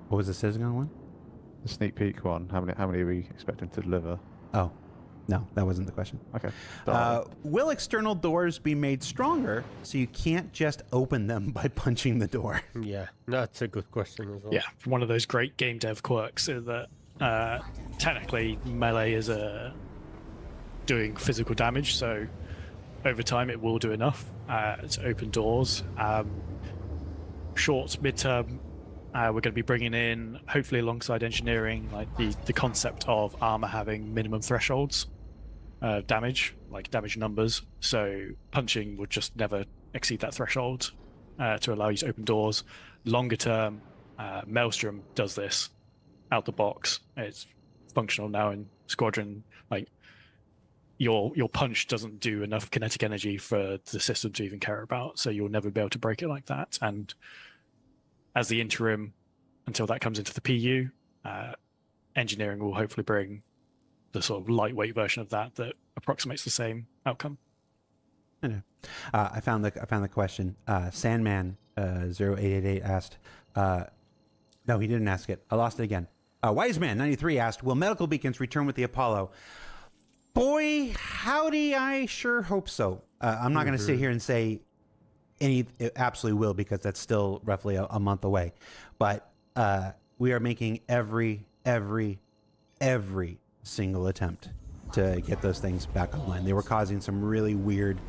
What was the CitizenCon one? The sneak peek one. How many are we expecting to deliver? Oh, no, that wasn't the question. Okay. Will external doors be made stronger so you can't just open them by punching the door? Yeah, that's a good question as well. Yeah, one of those great game dev quirks is that technically melee is doing physical damage, so over time it will do enough to open doors. Short, midterm, we're going to be bringing in, hopefully alongside engineering, like the concept of armor having minimum thresholds damage, like damage numbers. So punching would just never exceed that threshold to allow you to open doors. Longer term, Maelstrom does this out the box. It's functional now in Squadron. Like your punch doesn't do enough kinetic energy for the system to even care about, so you'll never be able to break it like that. And as the interim, until that comes into the PU, engineering will hopefully bring the sort of lightweight version of that approximates the same outcome. I found the question. Sandman 0888 asked. No, he didn't ask it. I lost it again. Wiseman 93 asked, "Will medical beacons return with the Apollo?" Boy, howdy! I sure hope so. I'm not going to sit here and say it absolutely will, because that's still roughly a month away. But we are making every single attempt to get those things back online. They were causing some really weird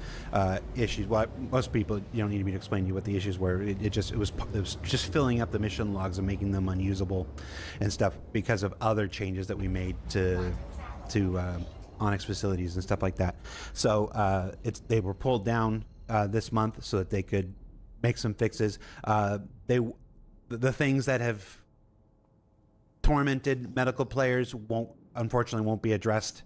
issues. Well, most people, you don't need me to explain to you what the issues were. It was just filling up the mission logs and making them unusable and stuff because of other changes that we made to Onyx facilities and stuff like that. So they were pulled down this month so that they could make some fixes. The things that have tormented medical players unfortunately won't be addressed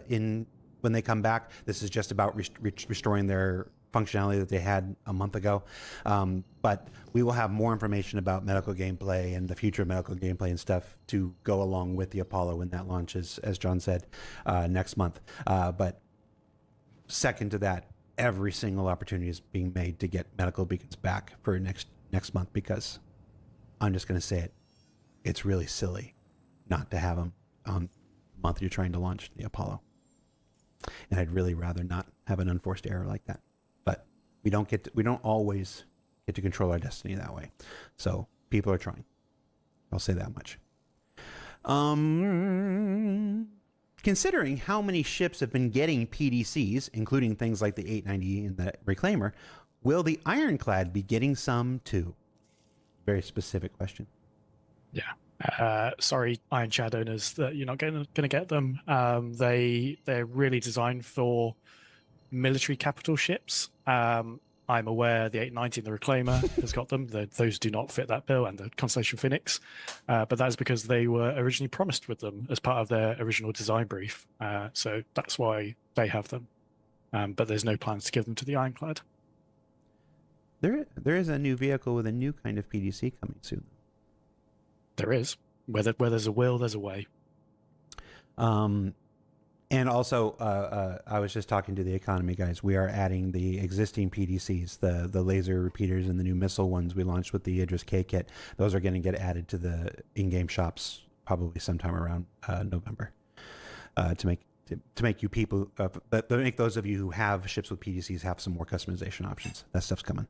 in when they come back. This is just about restoring their functionality that they had a month ago. But we will have more information about medical gameplay and the future of medical gameplay and stuff to go along with the Apollo when that launches, as John said, next month. But second to that, every single opportunity is being made to get medical beacons back for next month, because I'm just going to say it. It's really silly not to have them on the month you're trying to launch the Apollo. And I'd really rather not have an unforced error like that. But we don't always get to control our destiny that way. So people are trying. I'll say that much. Considering how many ships have been getting PDCs, including things like the 890 and the Reclaimer, will the Ironclad be getting some too? Very specific question. Yeah. Sorry, Iron Chad owners, that you're not going to get them. They're really designed for military capital ships. I'm aware the 890 and the Reclaimer has got them. Those do not fit that bill, and the Constellation Phoenix. But that's because they were originally promised with them as part of their original design brief. So that's why they have them. But there's no plans to give them to the Ironclad. There is a new vehicle with a new kind of PDC coming soon. There is. Where there's a will, there's a way. And also, I was just talking to the economy guys. We are adding the existing PDCs, the laser repeaters and the new missile ones we launched with the Idris K kit. Those are going to get added to the in-game shops probably sometime around November to make you people to make those of you who have ships with PDCs have some more customization options. That stuff's coming.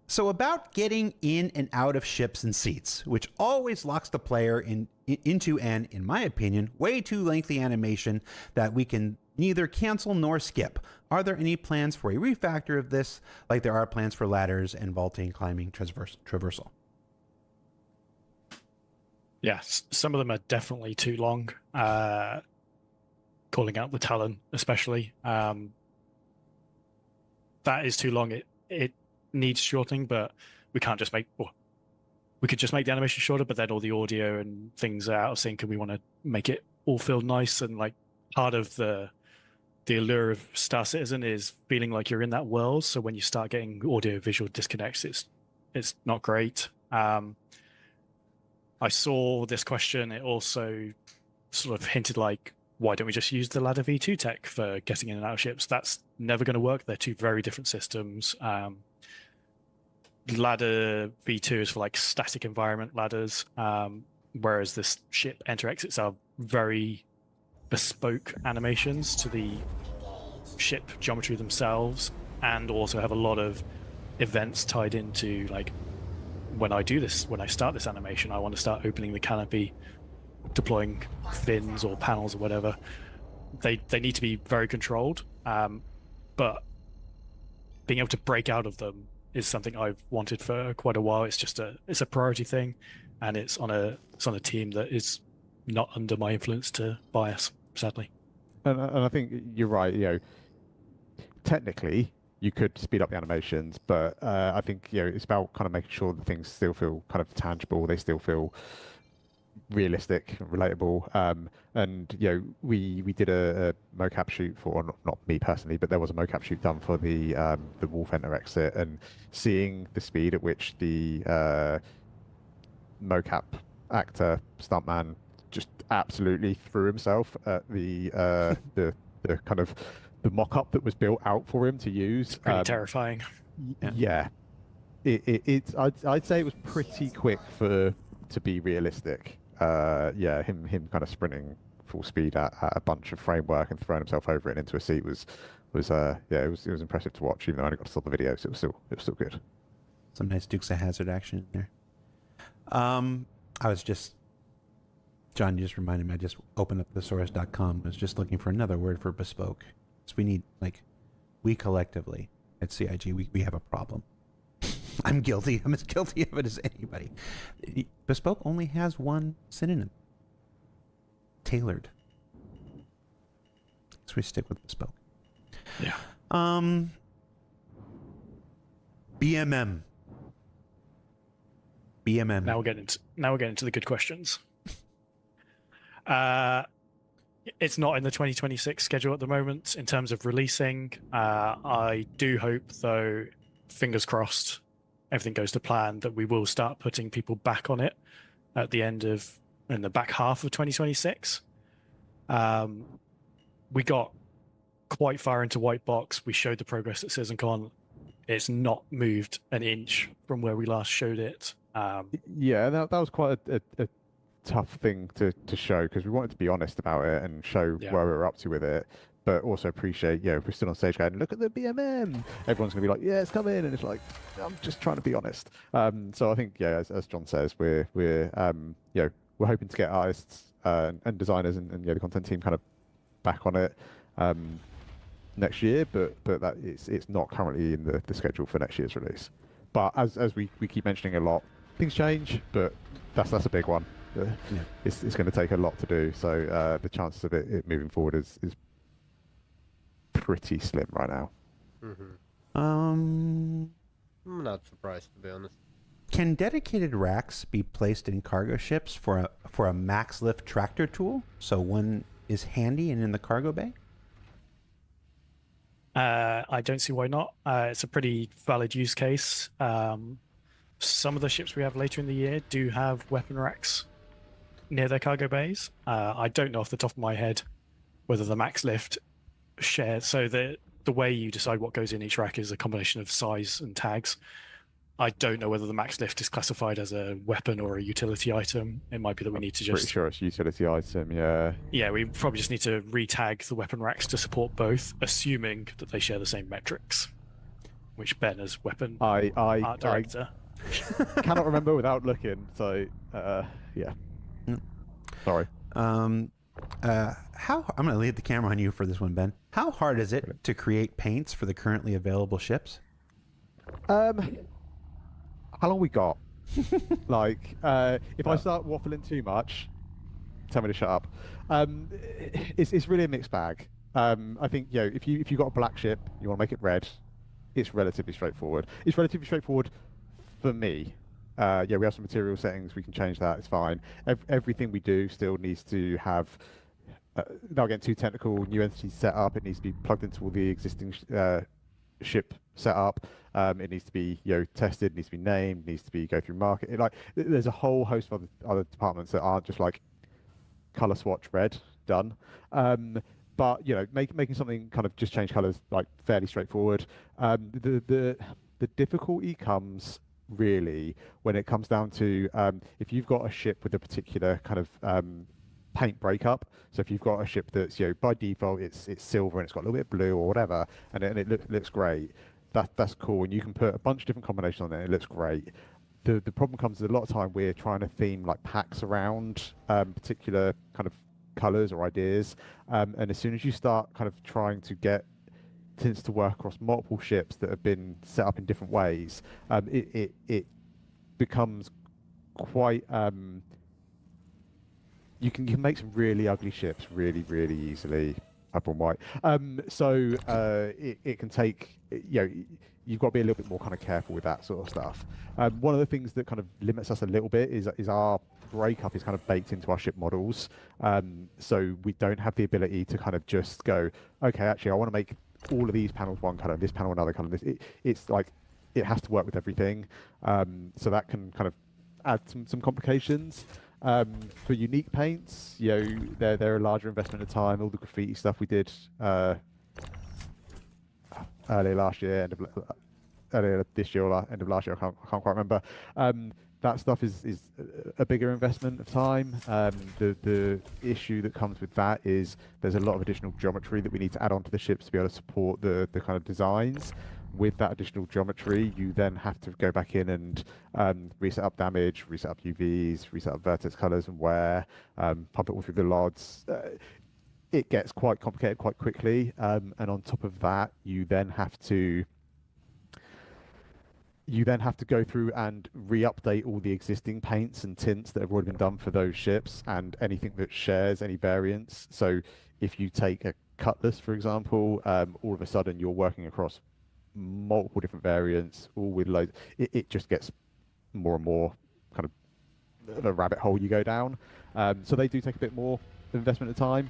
So about getting in and out of ships and seats, which always locks the player into an, in my opinion, way too lengthy animation that we can neither cancel nor skip. Are there any plans for a refactor of this, like there are plans for ladders and vaulting, climbing, traversal? Yes, some of them are definitely too long. Calling out the Talon, especially. That is too long. It needs shortening, but we can't just make. Well, we could just make the animation shorter, but then all the audio and things are out of sync, and we want to make it all feel nice. And like part of the allure of Star Citizen is feeling like you're in that world. So when you start getting audio visual disconnects, it's not great. I saw this question. It also sort of hinted like, why don't we just use the ladder V2 tech for getting in and out of ships? That's never going to work. They're two very different systems. Ladder V2 is for like static environment ladders, whereas this ship enter exits are very bespoke animations to the ship geometry themselves, and also have a lot of events tied into like when I start this animation, I want to start opening the canopy, deploying fins or panels or whatever. They need to be very controlled, but being able to break out of them is something I've wanted for quite a while. It's just it's a priority thing, and it's on a team that is not under my influence to bias, sadly. And I think you're right. You know, technically you could speed up the animations, but I think it's about kind of making sure that things still feel kind of tangible. They still feel realistic, relatable. And we did a mocap shoot for, not me personally, but there was a mocap shoot done for the Wolf Enter exit, and seeing the speed at which the mocap actor stuntman just absolutely threw himself at the kind of the mock-up that was built out for him to use. It's pretty terrifying. Yeah. I'd say it was pretty quick to be realistic. Him kind of sprinting full speed at a bunch of framework and throwing himself over it into a seat was it was impressive to watch. Even though I only got to stop the video, so it was still good. Some nice Dukes of Hazzard action in there. John, you just reminded me. I just opened up thesaurus.com. I was just looking for another word for bespoke. So we need we collectively at CIG we have a problem. I'm guilty. I'm as guilty of it as anybody. Bespoke only has one synonym. Tailored. So we stick with bespoke. Yeah. BMM. BMM. Now we're getting into the good questions. It's not in the 2026 schedule at the moment in terms of releasing. I do hope, though, fingers crossed, everything goes to plan, that we will start putting people back on it at the end of, in the back half of 2026. We got quite far into white box. We showed the progress at CitizenCon. It's not moved an inch from where we last showed it. Yeah, that was quite a tough thing to show, because we wanted to be honest about it and show Yeah. where we were up to with it, but also appreciate, if we're still on stage going, look at the BMM, everyone's going to be like, yeah, it's coming, and it's like, I'm just trying to be honest. So I think, as John says, we're hoping to get artists and designers and the content team kind of back on it next year, but that it's not currently in the schedule for next year's release. But as we keep mentioning a lot, things change, but that's a big one. It's going to take a lot to do, so the chances of it moving forward is pretty slim right now. I'm not surprised, to be honest. Can dedicated racks be placed in cargo ships for a max lift tractor tool, so one is handy and in the cargo bay? I don't see why not. It's a pretty valid use case. Some of the ships we have later in the year do have weapon racks near their cargo bays. I don't know off the top of my head whether the max lift shares. So the way you decide what goes in each rack is a combination of size and tags. I don't know whether the max lift is classified as a weapon or a utility item. It might be that we need to just... Pretty sure it's a utility item, yeah. Yeah, we probably just need to re-tag the weapon racks to support both, assuming that they share the same metrics, which Ben, as weapon art director... cannot remember without looking, so yeah. Sorry. I'm going to leave the camera on you for this one, Ben. How hard is it to create paints for the currently available ships? How long we got? Like, if I start waffling too much, tell me to shut up. It's really a mixed bag. I think if you got a black ship, you want to make it red, it's relatively straightforward. It's relatively straightforward for me. We have some material settings, we can change that, it's fine. Everything we do still needs to have, without getting too technical, new entities set up, it needs to be plugged into all the existing ship setup. It needs to be tested, it needs to be named, it needs to be go through market. There's a whole host of other departments that aren't just like color swatch red, done. But making something kind of just change colors like fairly straightforward. The difficulty comes really when it comes down to if you've got a ship with a particular kind of paint breakup. So if you've got a ship that's by default it's silver and it's got a little bit of blue or whatever, and it looks great, that's cool, and you can put a bunch of different combinations on it. It looks great. The problem comes is a lot of time we're trying to theme like packs around particular kind of colors or ideas, and as soon as you start kind of trying to get tints to work across multiple ships that have been set up in different ways, it becomes quite you can make some really ugly ships really easily up on white. So it can take, you've got to be a little bit more kind of careful with that sort of stuff. One of the things that kind of limits us a little bit is our breakup is kind of baked into our ship models. So we don't have the ability to kind of just go, okay, actually I want to make all of these panels one color, this panel another color. It's like it has to work with everything. So that can kind of add some complications. For unique paints, they're a larger investment of time. All the graffiti stuff we did earlier last year, earlier this year or end of last year, I can't quite remember. That stuff is a bigger investment of time. The issue that comes with that is there's a lot of additional geometry that we need to add onto the ships to be able to support the kind of designs. With that additional geometry, you then have to go back in and reset up damage, reset up UVs, reset up vertex colors and wear, pump it all through the LODs. It gets quite complicated quite quickly, and on top of that, you then have to go through and re-update all the existing paints and tints that have already been done for those ships and anything that shares any variants. So if you take a Cutlass, for example, all of a sudden you're working across multiple different variants, all with loads. It just gets more and more kind of the rabbit hole you go down. So they do take a bit more investment of time.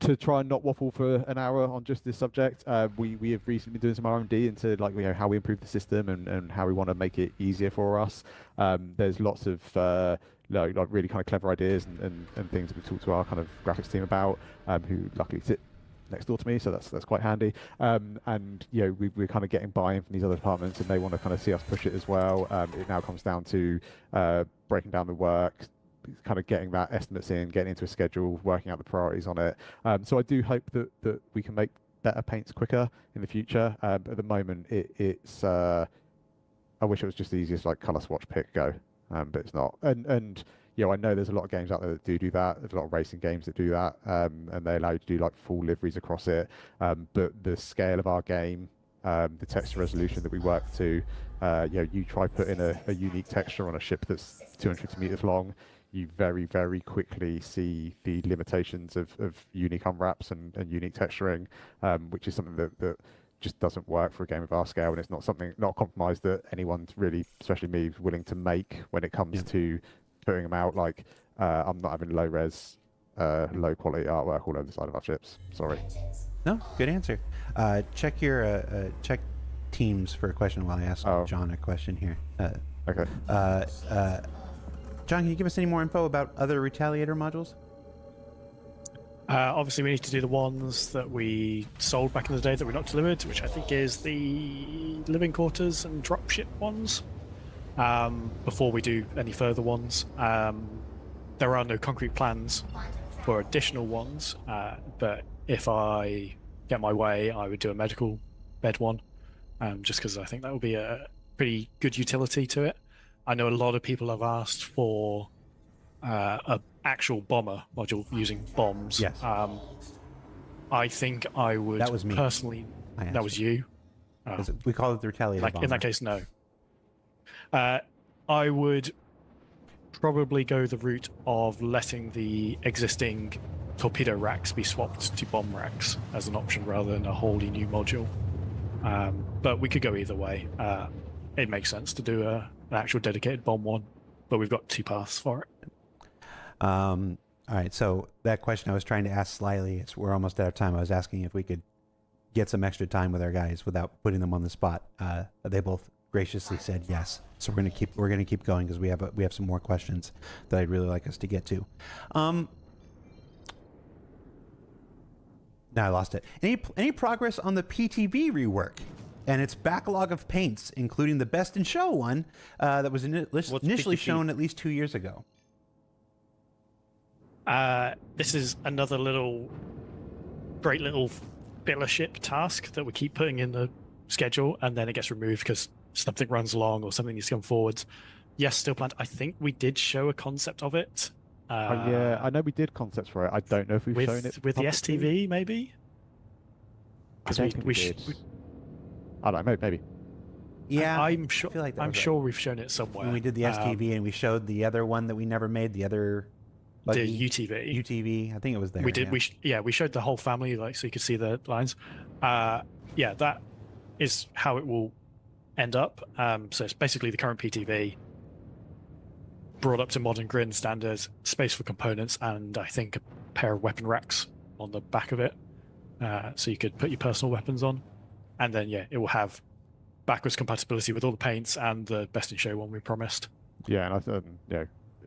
To try and not waffle for an hour on just this subject, we have recently been doing some R&D into like how we improve the system and how we want to make it easier for us. There's lots of like really kind of clever ideas and things that we talked to our kind of graphics team about, who luckily sit next door to me, so that's quite handy. And we're kind of getting buy-in from these other departments, and they want to kind of see us push it as well. It now comes down to breaking down the work, kind of getting that estimates in, getting into a schedule, working out the priorities on it. So I do hope that we can make better paints quicker in the future. At the moment, it's I wish it was just the easiest like color swatch pick go, but it's not. And I know there's a lot of games out there that do that. There's a lot of racing games that do that, and they allow you to do like full liveries across it. But the scale of our game, the texture resolution that we work to, you try putting a unique texture on a ship that's 250 meters long, you very, very quickly see the limitations of unique unwraps and unique texturing, which is something that just doesn't work for a game of our scale, and it's not a compromise that anyone's really, especially me, is willing to make when it comes to putting them out. Like, I'm not having low res, low quality artwork all over the side of our ships. Sorry. No, good answer. Check your check Teams for a question while I ask John a question here. Okay. John, can you give us any more info about other Retaliator modules? Obviously, we need to do the ones that we sold back in the day that were not delivered, which I think is the living quarters and dropship ones. Before we do any further ones, there are no concrete plans for additional ones. But if I get my way, I would do a medical bed one, just because I think that would be a pretty good utility to it. I know a lot of people have asked for an actual bomber module using bombs. Yes. I think I would That was me. Personally. That was you. We call it the Retaliator bomber. In that case, no. I would probably go the route of letting the existing torpedo racks be swapped to bomb racks as an option rather than a wholly new module. But we could go either way. It makes sense to do an actual dedicated bomb one, but we've got two paths for it. All right, so that question I was trying to ask slyly, we're almost out of time. I was asking if we could get some extra time with our guys without putting them on the spot. They both graciously said yes. So we're gonna keep going because we have some more questions that I'd really like us to get to. Now I lost it. Any progress on the PTB rework and its backlog of paints, including the Best in Show one that was initially shown at least 2 years ago? This is another great little fellowship task that we keep putting in the schedule, and then it gets removed because something runs long or something needs to come forwards. Yes, still planned. I think we did show a concept of it. Yeah, I know we did concepts for it. I don't know if we've shown it with the STV, maybe. Because we did. I don't know, maybe. Yeah, I'm sure. I'm sure we've shown it somewhere. When we did the STV and we showed the other one that we never made, the other. The UTV. UTV, I think it was there. We did. Yeah. We showed the whole family, like, so you could see the lines. Yeah, that is how it will end up. So it's basically the current PTV brought up to modern grid standards, space for components, and I think a pair of weapon racks on the back of it, so you could put your personal weapons on, and then it will have backwards compatibility with all the paints and the Best in Show one we promised. Yeah, and I thought,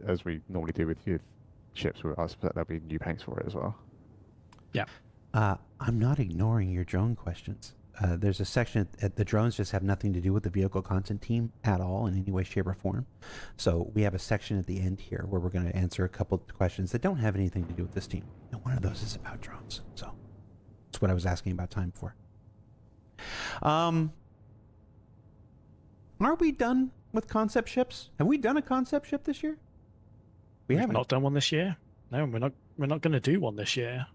as we normally do with ships, I suspect there'll be new paints for it as well. Yeah. I'm not ignoring your drone questions. There's a section at the drones just have nothing to do with the vehicle content team at all in any way, shape, or form. So we have a section at the end here where we're going to answer a couple of questions that don't have anything to do with this team. And one of those is about drones. So that's what I was asking about time for. Are we done with concept ships? Have we done a concept ship this year? We've not done one this year. No, we're not going to do one this year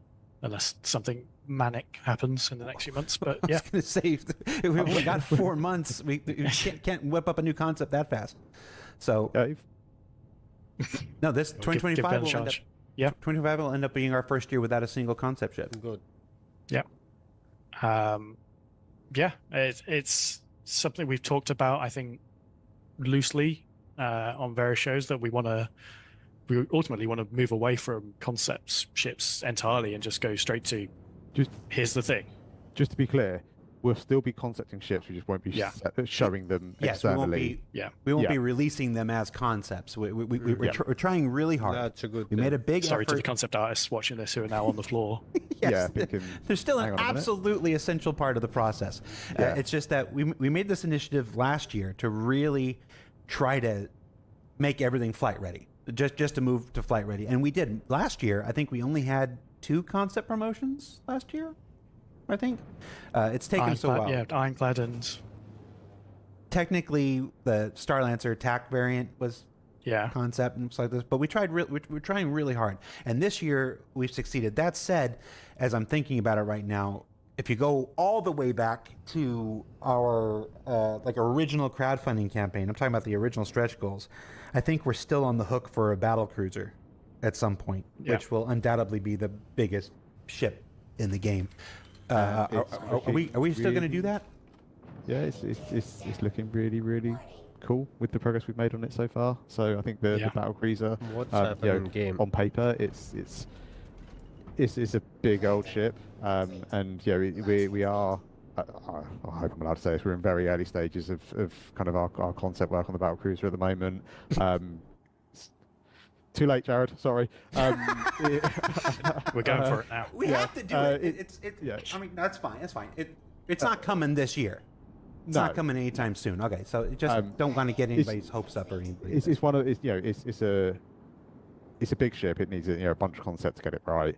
unless something manic happens in the next few months. But I was going to say, we got 4 months. We can't whip up a new concept that fast. So no, this 2025 will end up. Yeah, 2025 will end up being our first year without a single concept ship. Good. Yeah. It's something we've talked about. I think loosely on various shows that we ultimately want to move away from concept ships entirely and just go straight to Just here's the thing. just to be clear, we'll still be concepting ships. We just won't be Yeah. showing them Yes, we won't externally. be. Yeah. We won't Yeah. be releasing them as concepts. We're, Yeah. we're trying really hard. That's a good We thing. made a big Sorry to the effort. concept artists watching this who are now on the floor. Yes, Yeah, thinking, there's still hang an on a minute. absolutely essential part of the process. Yeah. It's just that we made this initiative last year to really try to make everything flight ready, just to move to flight ready, and we did. Last year, I think we only had 2 concept promotions last year. I think it's taken so Ironclad, well. yeah, Ironclad and Technically, the Starlancer attack variant was yeah, concept and stuff like this, but we're trying really hard, and this year we've succeeded. That said, as I'm thinking about it right now, if you go all the way back to our like original crowdfunding campaign, I'm talking about the original stretch goals, I think we're still on the hook for a battle cruiser at some point, Yeah. which will undoubtedly be the biggest ship in the game. Are we still going to do that? Yeah, it's looking really, really cool with the progress we've made on it so far. So I think the Yeah. battle cruiser, What's happening in game? on paper, it's a big old ship, and yeah, we are. I hope I'm allowed to say this. We're in very early stages of kind of our concept work on the battle cruiser at the moment. It's too late, Jared. Sorry. we're going for it now. We Yeah, have to do it. yeah. I mean, that's fine. That's fine. It's not coming this year. It's No. not coming anytime soon. Okay, so just don't want to get anybody's hopes up or anything. It's one of it's a big ship. It needs a bunch of concept to get it right.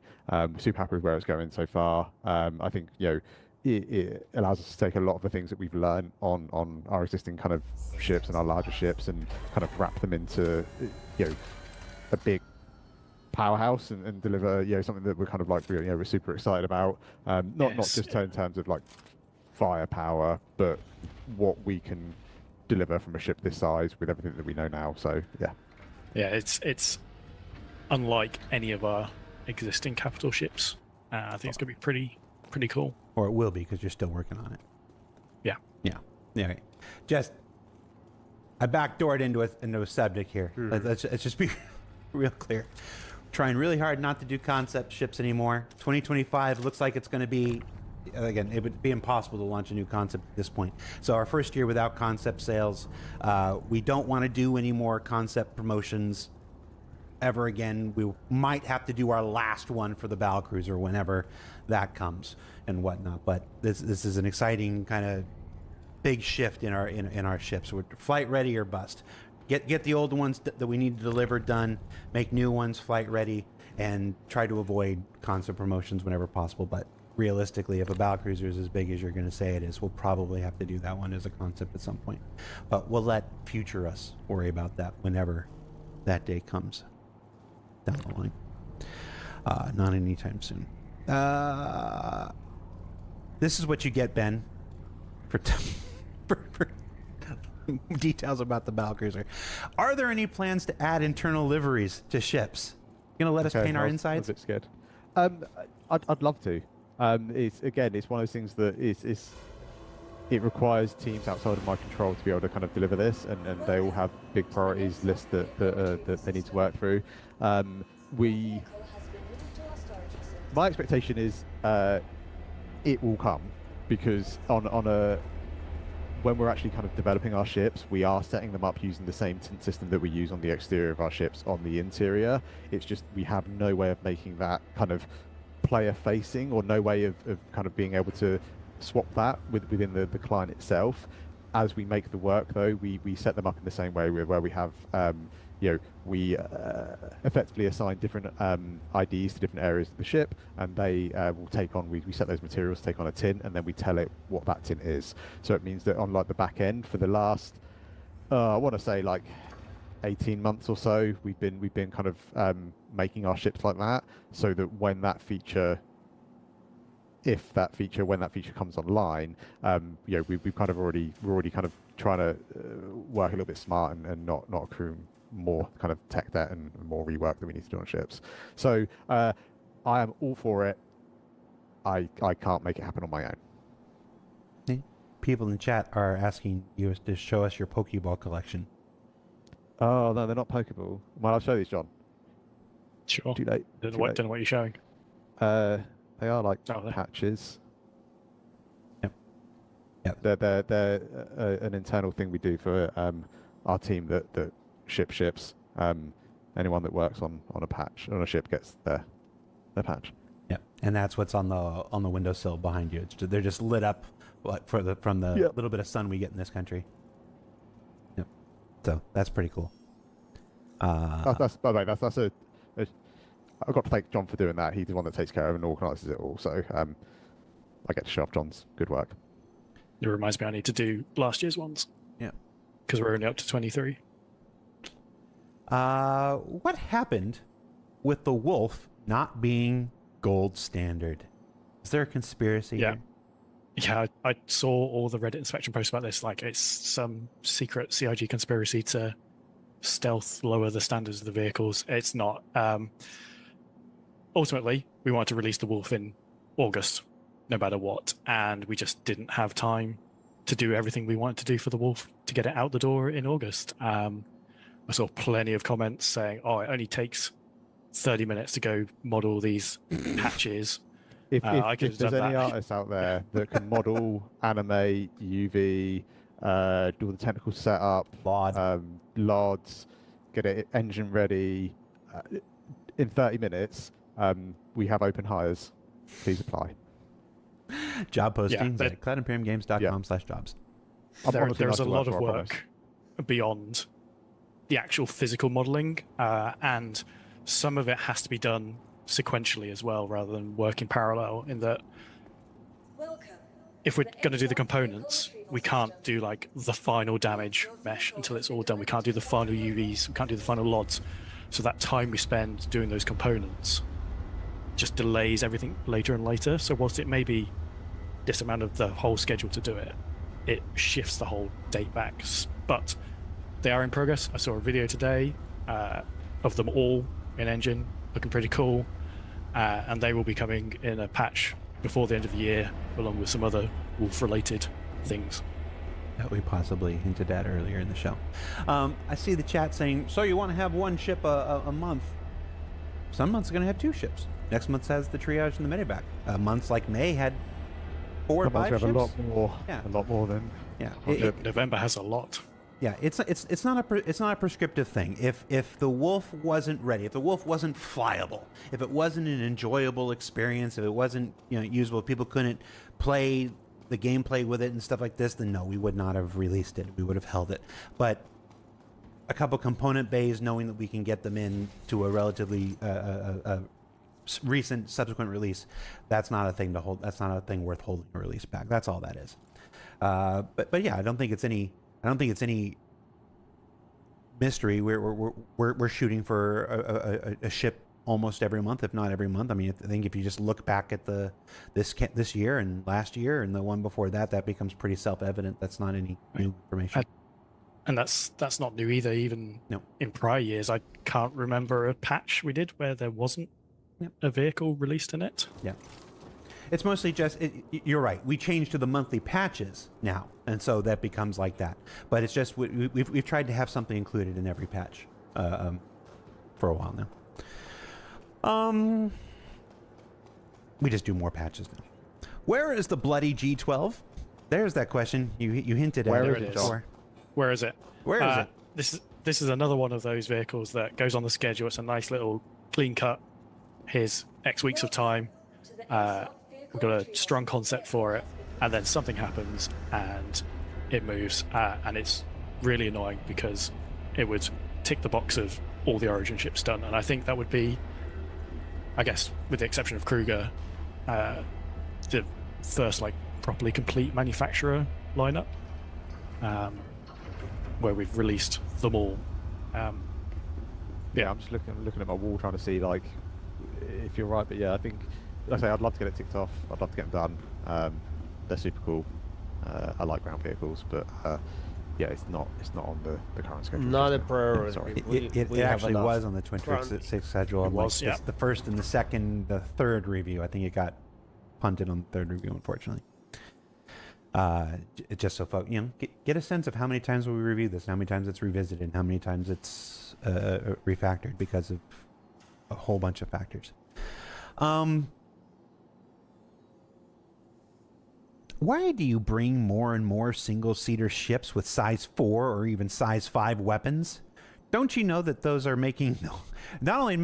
Super happy with where it's going so far. I think it allows us to take a lot of the things that we've learned on our existing kind of ships and our larger ships and kind of wrap them into a big powerhouse and deliver something that we're kind of like we're super excited about. Not Yes. just in terms of like firepower, but what we can deliver from a ship this size with everything that we know now. So yeah. Yeah, it's unlike any of our existing capital ships. I think it's going to be pretty cool. Or it will be because you're still working on it. Yeah. Yeah. Yeah. Right. Just, I backdoored into a subject here. Let's just be real clear. Trying really hard not to do concept ships anymore. 2025 looks like it's going to be, again, it would be impossible to launch a new concept at this point. So our first year without concept sales, we don't want to do any more concept promotions ever again. We might have to do our last one for the Battlecruiser whenever that comes and whatnot. But this is an exciting kind of big shift in our ships. We're flight ready or bust. Get the old ones that we need to deliver done, make new ones flight ready, and try to avoid concept promotions whenever possible. But realistically, if a Battlecruiser is as big as you're going to say it is, we'll probably have to do that one as a concept at some point. But we'll let future us worry about that whenever that day comes down the line. Not anytime soon. This is what you get, Ben, for details about the Battlecruiser. Are there any plans to add internal liveries to ships? You gonna let us paint our I was insides? a bit scared. I'd love to. It's one of those things that it requires teams outside of my control to be able to kind of deliver this, and they all have big priorities lists that they need to work through. My expectation is it will come, because when we're actually kind of developing our ships, we are setting them up using the same tint system that we use on the exterior of our ships on the interior. It's just we have no way of making that kind of player facing, or no way of kind of being able to swap that within the client itself. As we make the work, though, we set them up in the same way where we have we effectively assign different IDs to different areas of the ship, and they will take on, we set those materials to take on a tint, and then we tell it what that tint is. So it means that on like the back end for the last I want to say like 18 months or so, we've been kind of making our ships like that, so that when that feature comes online, we've kind of we're already kind of trying to work a little bit smart and not accrue more kind of tech debt and more rework that we need to do on ships. So I am all for it. I can't make it happen on my own. people in chat are asking you to show us your Pokeball collection. Oh no, they're not Pokeball. Well, I'll show these, John. Sure. Too late. Don't Too know late. what you're showing. They are like Oh, there. patches. Yep. Yep. They're an internal thing we do for our team that ships. Anyone that works on a ship gets their patch. Yep. And that's what's on the windowsill behind you. They're just lit up from the little bit of sun we get in this country. Yep. So that's pretty cool. That's by the way, that's a I've got to thank John for doing that. He's the one that takes care of and organises it all. So I get to show off John's good work. It reminds me I need to do last year's ones. Yeah. Because we're only up to 23. What happened with the wolf not being gold standard? Is there a conspiracy? Yeah. here? Yeah, I saw all the Reddit inspection posts about this. Like, it's some secret CIG conspiracy to stealth lower the standards of the vehicles. It's not. Ultimately, we wanted to release the Wolf in August, no matter what, and we just didn't have time to do everything we wanted to do for the Wolf to get it out the door in August. I saw plenty of comments saying, "Oh, it only takes 30 minutes to go model these patches." If could've there's done any that. artists out there that can model, animate, UV, do all the technical setup, LODs, get it engine ready in 30 minutes, we have open hires. Please apply. Job postings but- at cloudimperiumgames.com/jobs. There's a lot of work beyond the actual physical modeling, and some of it has to be done sequentially as well, rather than work in parallel. In that, Welcome. if we're going to do the components, we can't do like the final damage mesh until it's all done. We can't do the final UVs. We can't do the final LODs. So that time we spend doing those components just delays everything later and later. So whilst it may be this amount of the whole schedule to do it, it shifts the whole date back. But they are in progress. I saw a video today of them all in engine, looking pretty cool. And they will be coming in a patch before the end of the year, along with some other Wolf-related things. That we possibly hinted at earlier in the show. I see the chat saying, so you want to have one ship a month. Some months are going to have 2 ships. Next month has the triage and the medevac. Months like May had 4 or 5 ships. We have a lot more. Yeah. A lot more than. Yeah. November has a lot. Yeah, it's not a prescriptive thing. If the Wolf wasn't ready, if the Wolf wasn't flyable, if it wasn't an enjoyable experience, if it wasn't usable, if people couldn't play the gameplay with it and stuff like this, then no, we would not have released it. We would have held it. But a couple component bays, knowing that we can get them in to a relatively recent subsequent release, that's not a thing to hold. That's not a thing worth holding a release back. That's all that is. But yeah, I don't think it's any mystery. We're shooting for a ship almost every month, if not every month. I mean, I think if you just look back at this year and last year and the one before that, that becomes pretty self-evident. That's not any new information. And that's not new either. Even in prior years, I can't remember a patch we did where there wasn't a vehicle released in it. Yeah. It's mostly just, you're right, we changed to the monthly patches now, and so that becomes like that. But it's just, we've tried to have something included in every patch for a while now. We just do more patches now. Where is the bloody G12? There's that question you hinted at. Where is it before. Where is it? Where is it? This is another one of those vehicles that goes on the schedule. It's a nice little clean cut. Here's X weeks of time. We've got a strong concept for it, and then something happens and it moves, and it's really annoying because it would tick the box of all the Origin ships done, and I think that would be, I guess, with the exception of Kruger, the first properly complete manufacturer lineup, where we've released them all. Yeah, I'm looking at my wall trying to see if you're right, but yeah, I think, like I say, I'd love to get it ticked off. I'd love to get them done. They're super cool. I like ground vehicles, but yeah, it's not on the current schedule. Not a just now. priority. Sorry. It We have actually enough. was on the Twin Tricks Ground- 6 schedule. It was, it's yeah. the first and the second, the third review. I think it got punted on the third review, unfortunately. Just so folks, get a sense of how many times we review this, and how many times it's revisited, and how many times it's refactored because of a whole bunch of factors. Why do you bring more and more single-seater ships with size 4 or even size 5 weapons? Don't you know that those are making not only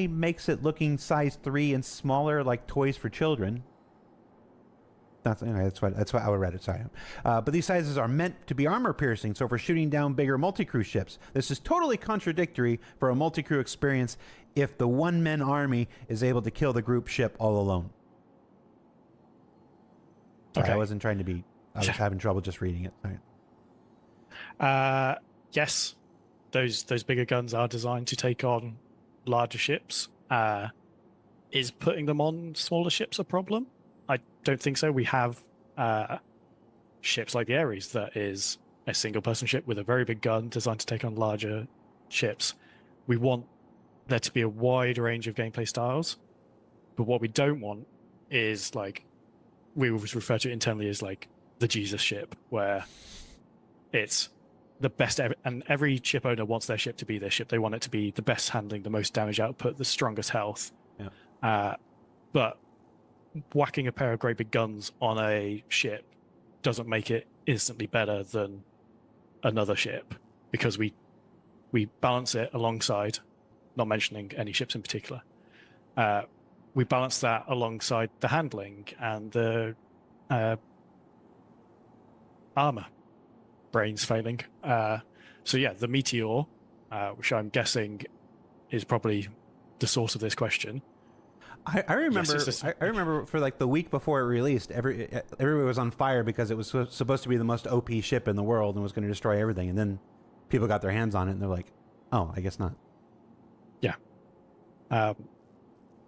makes it looking size 3 and smaller like toys for children? That's why I would read it. Sorry, but these sizes are meant to be armor-piercing, so for shooting down bigger multi-crew ships. This is totally contradictory for a multi-crew experience if the one-man army is able to kill the group ship all alone. Sorry, I wasn't trying to be. I was having trouble just reading it. Sorry. Yes, those bigger guns are designed to take on larger ships. Is putting them on smaller ships a problem? I don't think so. We have ships like the Ares that is a single-person ship with a very big gun designed to take on larger ships. We want there to be a wide range of gameplay styles, but what we don't want is like we always refer to it internally as like the Jesus ship, where it's the best ever, and every ship owner wants their ship to be their ship. They want it to be the best handling, the most damage output, the strongest health. Yeah. But whacking a pair of great big guns on a ship doesn't make it instantly better than another ship, because we balance it alongside, not mentioning any ships in particular, we balance that alongside the handling and the armor. Brains failing. So yeah, the Meteor, which I'm guessing is probably the source of this question. I remember. Yes, I remember for like the week before it released, everybody was on fire because it was supposed to be the most OP ship in the world and was going to destroy everything. And then people got their hands on it and they're like, "Oh, I guess not." Yeah.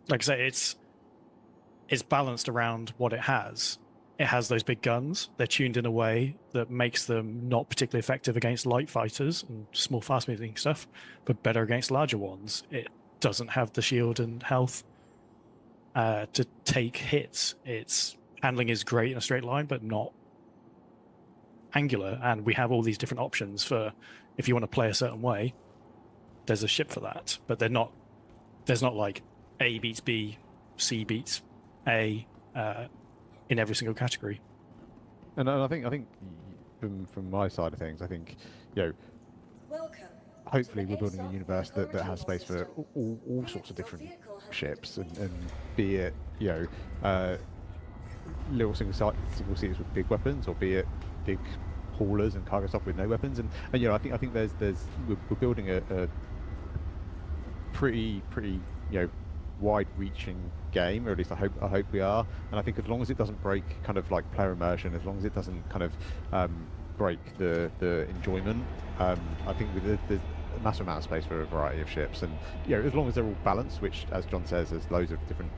Like I say, it's balanced around what it has. It has those big guns. They're tuned in a way that makes them not particularly effective against light fighters and small, fast-moving stuff, but better against larger ones. It doesn't have the shield and health to take hits. Its handling is great in a straight line, but not angular. And we have all these different options for if you want to play a certain way. There's a ship for that, but they're not. There's not like A beats B, C beats A in every single category. And I think from my side of things, I think Welcome. Hopefully we're building a universe that has space for all sorts of different ships, and be it little single seaters with big weapons, or be it big haulers and cargo stuff with no weapons, and I think we're building a pretty wide-reaching game, or at least I hope we are. And I think as long as it doesn't break kind of like player immersion, as long as it doesn't kind of break the enjoyment, I think there's a massive amount of space for a variety of ships, and as long as they're all balanced, which, as John says, there's loads of different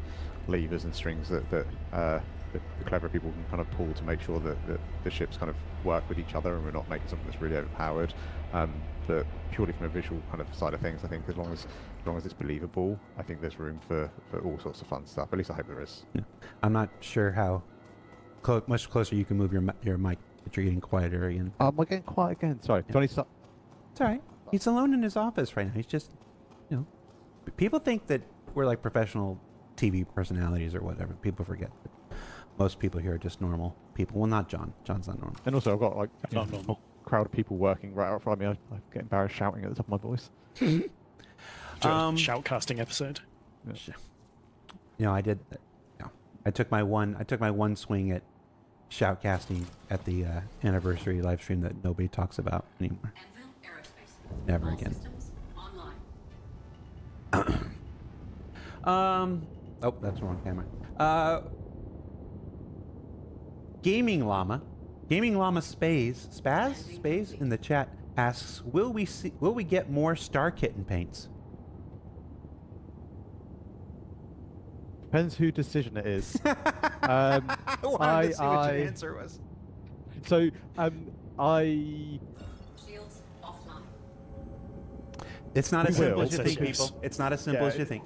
levers and strings that the clever people can kind of pull to make sure that the ships kind of work with each other, and we're not making something that's really overpowered. But purely from a visual kind of side of things, I think as long as it's believable, I think there's room for all sorts of fun stuff. At least I hope there is. Yeah. I'm not sure how much closer you can move your mic, but you're getting quieter again. Am I getting quiet again? Sorry. Yeah. Do I need to stop? It's all right. He's alone in his office right now. He's just, people think that we're like professional TV personalities or whatever. People forget that most people here are just normal people. Well, not John. John's not normal. And also, I've got like not normal. A crowd of people working right out front of me. I get embarrassed shouting at the top of my voice. Shoutcasting episode. Yeah. I did. I took my one swing at shoutcasting at the anniversary live stream that nobody talks about anymore. Never again. Oh, that's the wrong camera. Gaming Llama Spaz in the chat asks, will we get more Star Kitten paints? Depends whose decision it is. I wanted to see what your answer was. So, Shields offline. It's not as simple as you It think, says people. It's not as simple as you think.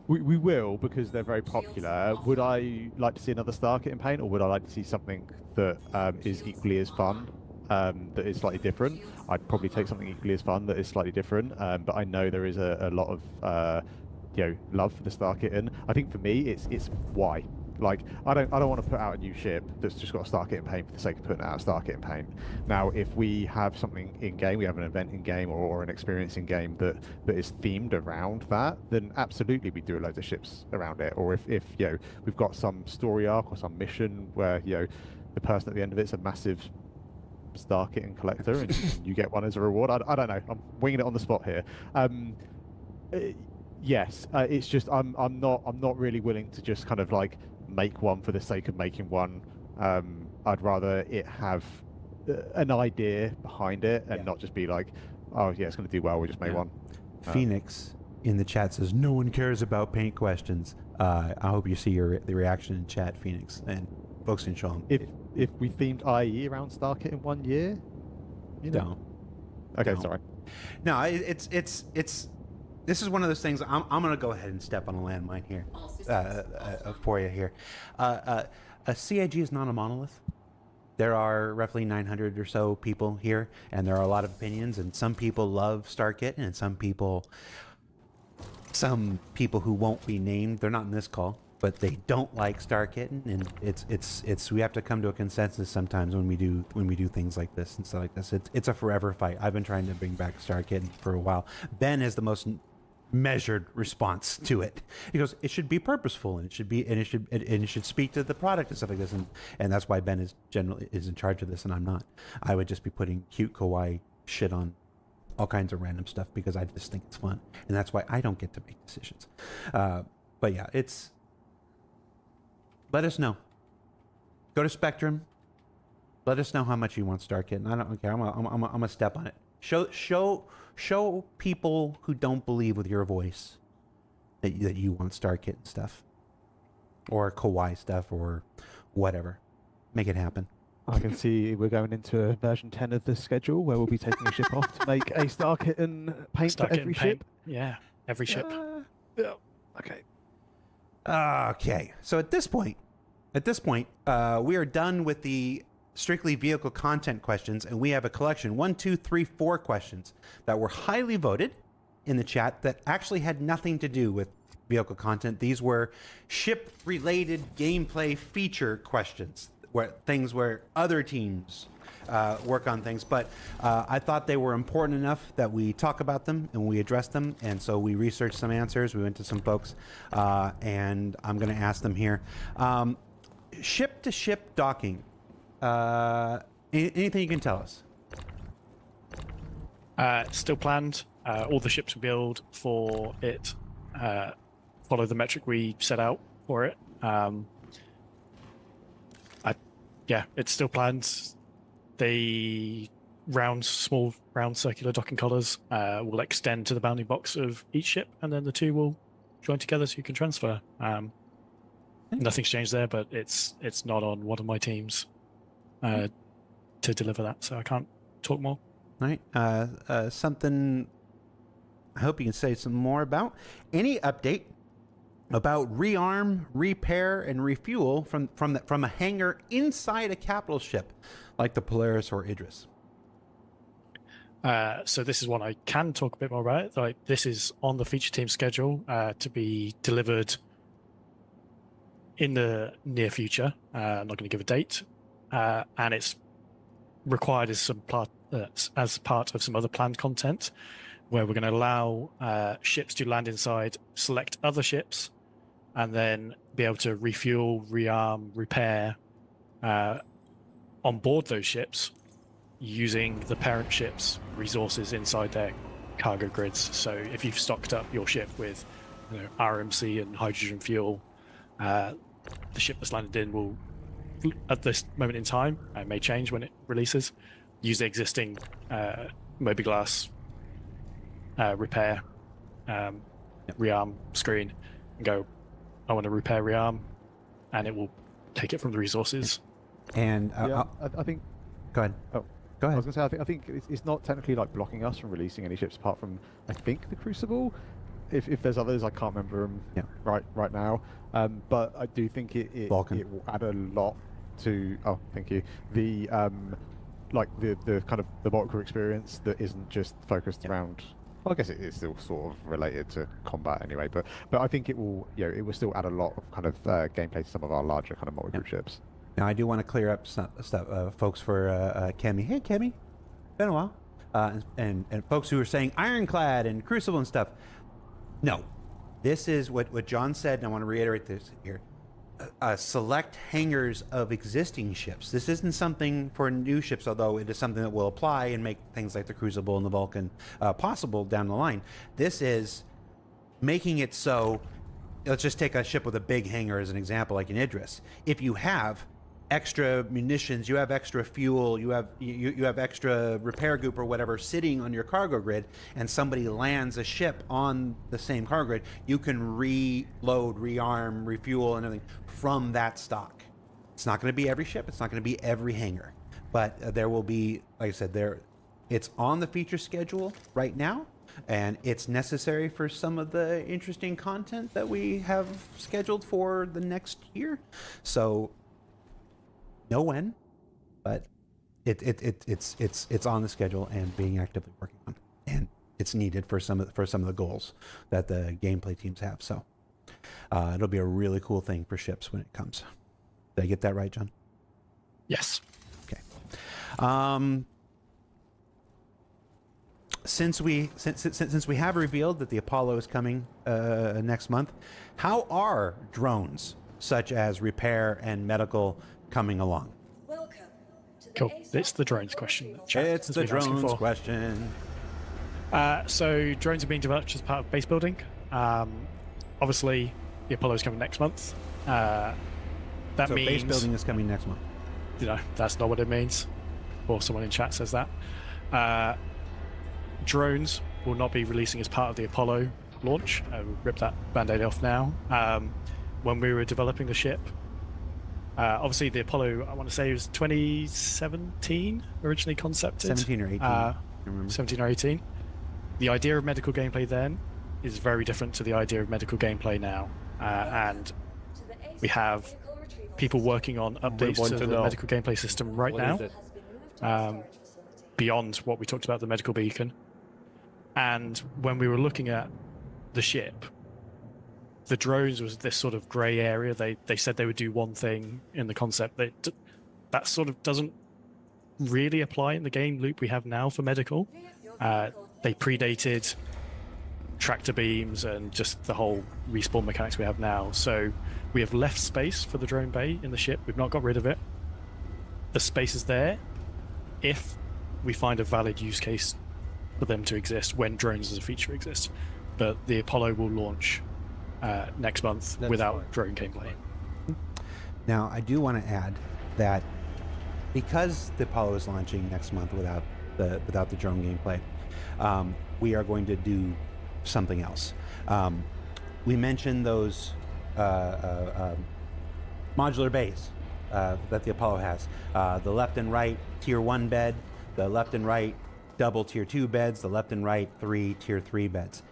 We will, because they're very popular. Would I like to see another Star Kit in paint, or would I like to see something that is equally as fun, that is slightly different? I'd probably take something equally as fun that is slightly different, but I know there is a lot of love for the Star Kitten. I think for me, it's why. Like, I don't want to put out a new ship that's just got a Star Kit and paint for the sake of putting out a Star Kit and paint. Now, if we have something in game, we have an event in game or an experience in game that is themed around that, then absolutely we do loads of ships around it. Or if we've got some story arc or some mission where the person at the end of it's a massive Star Kitten collector and you get one as a reward. I don't know. I'm winging it on the spot here. Yes, it's just I'm not really willing to just kind of like make one for the sake of making one. I'd rather it have an idea behind it and not just be like, oh yeah, it's going to do well. We just made one. Phoenix in the chat says no one cares about paint questions. I hope you see the reaction in chat, Phoenix, and folks can show them. If we themed IE around Star Kit in 1 year, No. Okay, No. sorry. No, it's this is one of those things. I'm going to go ahead and step on a landmine here for you here. A CIG is not a monolith. There are roughly 900 or so people here, and there are a lot of opinions. And some people love StarKit, and some people who won't be named. They're not in this call, but they don't like StarKit, and it's we have to come to a consensus sometimes when we do things like this and stuff like this. It's a forever fight. I've been trying to bring back StarKit for a while. Ben has the most measured response to it. He goes, it should be purposeful, and it should speak to the product and stuff like this, and that's why Ben is in charge of this, and I'm not. I would just be putting cute kawaii shit on all kinds of random stuff because I just think it's fun, and that's why I don't get to make decisions. But yeah, let us know. Go to Spectrum. Let us know how much you want StarKit, and I don't care. I'm gonna step on it. Show people who don't believe with your voice that you want StarKit and stuff, or kawaii stuff, or whatever. Make it happen. I can see we're going into version 10 of the schedule where we'll be taking a ship off to make a Star Kitten paint Star for Kitten every paint. ship. Yeah, every ship. Yeah. Okay. Okay. So at this point, we are done with the strictly vehicle content questions, and we have a collection 1, 2, 3, 4 questions that were highly voted in the chat that actually had nothing to do with vehicle content. These were ship-related gameplay feature questions, where other teams work on things. But I thought they were important enough that we talk about them and we address them. And so we researched some answers. We went to some folks, and I'm going to ask them here. Ship-to-ship docking. Anything you can tell us? Still planned. All the ships we build for it follow the metric we set out for it. It's still planned. The small round circular docking collars will extend to the bounding box of each ship, and then the two will join together so you can transfer. Nothing's changed there, but it's not on one of my teams to deliver that, so I can't talk more. All right. Something I hope you can say some more about. Any update about rearm, repair, and refuel from a hangar inside a capital ship like the Polaris or Idris? So this is one I can talk a bit more about. Like, this is on the feature team schedule to be delivered in the near future. I'm not going to give a date, and it's required as as part of some other planned content, where we're going to allow ships to land inside, select other ships, and then be able to refuel, rearm, repair on board those ships using the parent ship's resources inside their cargo grids. So if you've stocked up your ship with RMC and hydrogen fuel, the ship that's landed in will, at this moment in time, it may change when it releases, use the existing Mobi-Glass repair rearm screen and go, I want to repair rearm, and it will take it from the resources. And I think. Go ahead. Oh, go ahead. I was going to say, I think it's not technically like blocking us from releasing any ships apart from, I think, the Crucible. if there's others, I can't remember them Yeah. right now. But I do think it Vulcan. will add a lot to. Oh, thank you. The like the kind of the multi-crew experience that isn't just focused around. Well, I guess it is still sort of related to combat anyway, but I think it will still add a lot of kind of gameplay to some of our larger kind of multi-crew ships. Now, I do want to clear up some stuff, folks, for Kemi. Hey, Kemi. Been a while. And folks who are saying Ironclad and Crucible and stuff. No. This is what John said, and I want to reiterate this here. Select hangars of existing ships. This isn't something for new ships, although it is something that will apply and make things like the Crucible and the Vulcan possible down the line. This is making it so, let's just take a ship with a big hangar as an example, like an Idris. If you have extra munitions, you have extra fuel, you have extra repair goop or whatever sitting on your cargo grid, and somebody lands a ship on the same cargo grid, you can reload, rearm, refuel, and everything from that stock. It's not going to be every ship, it's not going to be every hangar, but there will be, like I said, it's on the feature schedule right now, and it's necessary for some of the interesting content that we have scheduled for the next year. So know when, but it's on the schedule and being actively working on, and it's needed for some of the goals that the gameplay teams have. So it'll be a really cool thing for ships when it comes. Did I get that right, John? Yes. Okay. Since we have revealed that the Apollo is coming next month, how are drones such as repair and medical coming along? Welcome to the Cool. ASOS It's the drones question that chat It's has the been asking drones for. question. So drones are being developed as part of base building. Obviously, the Apollo is coming next month. That So means base building is coming next month. that's not what it means. Or someone in chat says that. Drones will not be releasing as part of the Apollo launch. We'll rip that band-aid off now. When we were developing the ship, obviously the Apollo, I want to say it was 2017 originally concepted. 17 or 18. I remember. 17 or 18. The idea of medical gameplay then is very different to the idea of medical gameplay now. And to the ASOS we have vehicle retrieval people working on updates want to to the know. medical gameplay system right What now, is it? has been moved to a storage facility. beyond what we talked about, the medical beacon. And when we were looking at the ship, the drones was this sort of grey area. They said they would do one thing in the concept. That sort of doesn't really apply in the game loop we have now for medical. They predated tractor beams and just the whole respawn mechanics we have now. So we have left space for the drone bay in the ship. We've not got rid of it. The space is there if we find a valid use case for them to exist when drones as a feature exist. But the Apollo will launch next month That's without fine. drone gameplay. Now, I do want to add that because the Apollo is launching next month without the drone gameplay, we are going to do something else. We mentioned those modular bays that the Apollo has. The left and right tier 1 bed, the left and right double tier 2 beds, the left and right 3 tier 3 beds.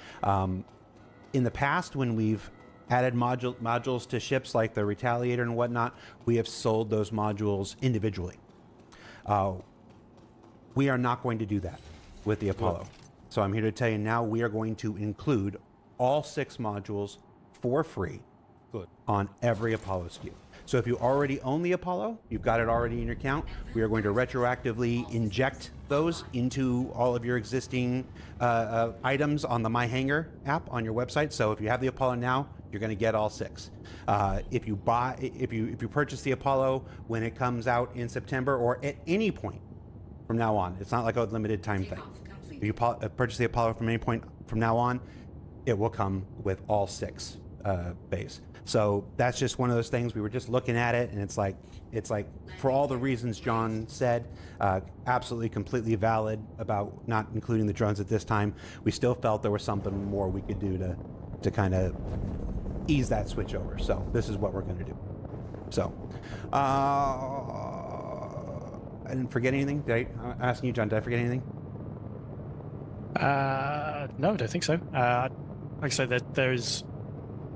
In the past, when we've added modules to ships like the Retaliator and whatnot, we have sold those modules individually. We are not going to do that with the Apollo. So I'm here to tell you now we are going to include all 6 modules for free Good. on every Apollo SKU. So if you already own the Apollo, you've got it already in your account, we are going to retroactively inject those into all of your existing items on the My Hangar app on your website. So if you have the Apollo now, you're going to get all 6. If you purchase the Apollo when it comes out in September or at any point from now on, it's not like a limited time thing. If you purchase the Apollo from any point from now on, it will come with all 6 bays. So that's just one of those things. We were just looking at it, and it's like for all the reasons John said, absolutely completely valid about not including the drones at this time. We still felt there was something more we could do to kind of ease that switch over. So this is what we're going to do. So I didn't forget anything. I'm asking you, John, did I forget anything? No, I don't think so. I like I say,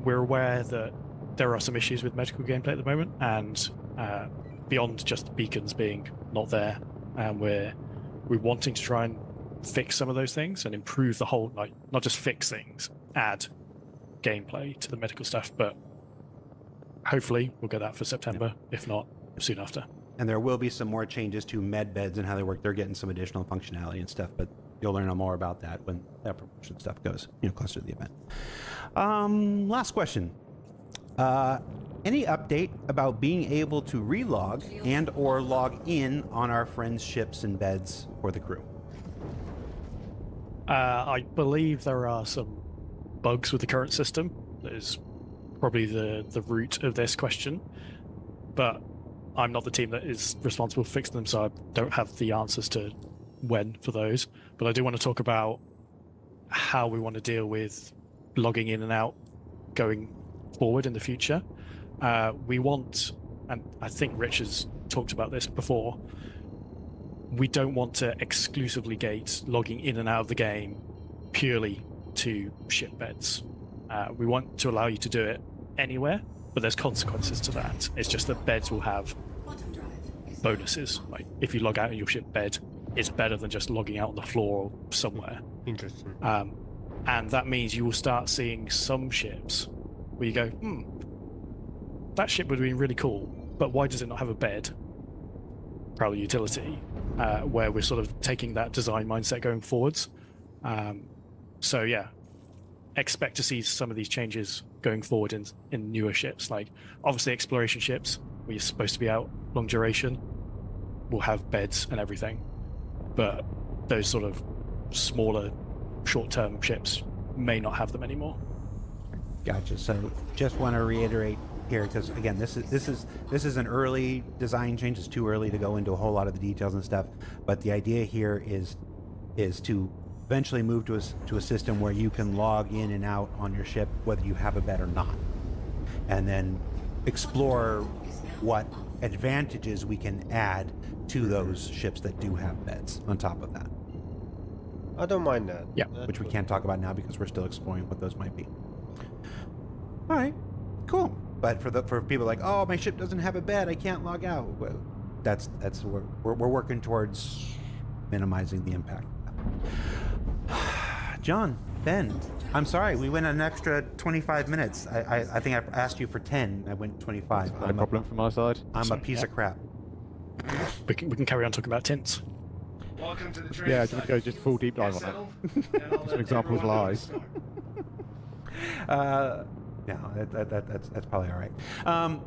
we're aware that there are some issues with medical gameplay at the moment, and beyond just beacons being not there, and we're wanting to try and fix some of those things and improve the whole, like not just fix things, add gameplay to the medical stuff, but hopefully we'll get that for September, if not soon after. And there will be some more changes to med beds and how they work. They're getting some additional functionality and stuff, but you'll learn more about that when that promotion stuff goes, closer to the event. Last question. Any update about being able to relog and or log in on our friends' ships and beds for the crew? I believe there are some bugs with the current system. That is probably the root of this question, but I'm not the team that is responsible for fixing them, so I don't have the answers to when for those. But I do want to talk about how we want to deal with logging in and out going forward in the future. We want, and I think Rich has talked about this before, we don't want to exclusively gate logging in and out of the game purely to ship beds. We want to allow you to do it anywhere, but there's consequences to that. It's just that beds will have bonuses. Like if you log out in your ship bed, it's better than just logging out on the floor or somewhere. Interesting. And that means you will start seeing some ships where you go, that ship would have been really cool, but why does it not have a bed? Probably utility, where we're sort of taking that design mindset going forwards. So yeah, expect to see some of these changes going forward in newer ships. Like obviously exploration ships, where you're supposed to be out long duration, will have beds and everything. But those sort of smaller, short-term ships may not have them anymore. Gotcha. So just want to reiterate here, because again, this is an early design change. It's too early to go into a whole lot of the details and stuff. But the idea here is to eventually move to a system where you can log in and out on your ship whether you have a bed or not, and then explore what advantages we can add to those ships that do have beds on top of that. I don't mind that. Yeah. Which we can't talk about now because we're still exploring what those might be. All right, cool. But for people like, oh, my ship doesn't have a bed, I can't log out. Well, that's we're working towards minimizing the impact. John, Ben, I'm sorry, we went an extra 25 minutes. I think I asked you for 10. I went 25. No problem from my side. I'm a piece of crap. We can carry on talking about tints. Welcome to the train. Yeah, just go just full deep dive on it. Some examples lies. No, that's probably all right.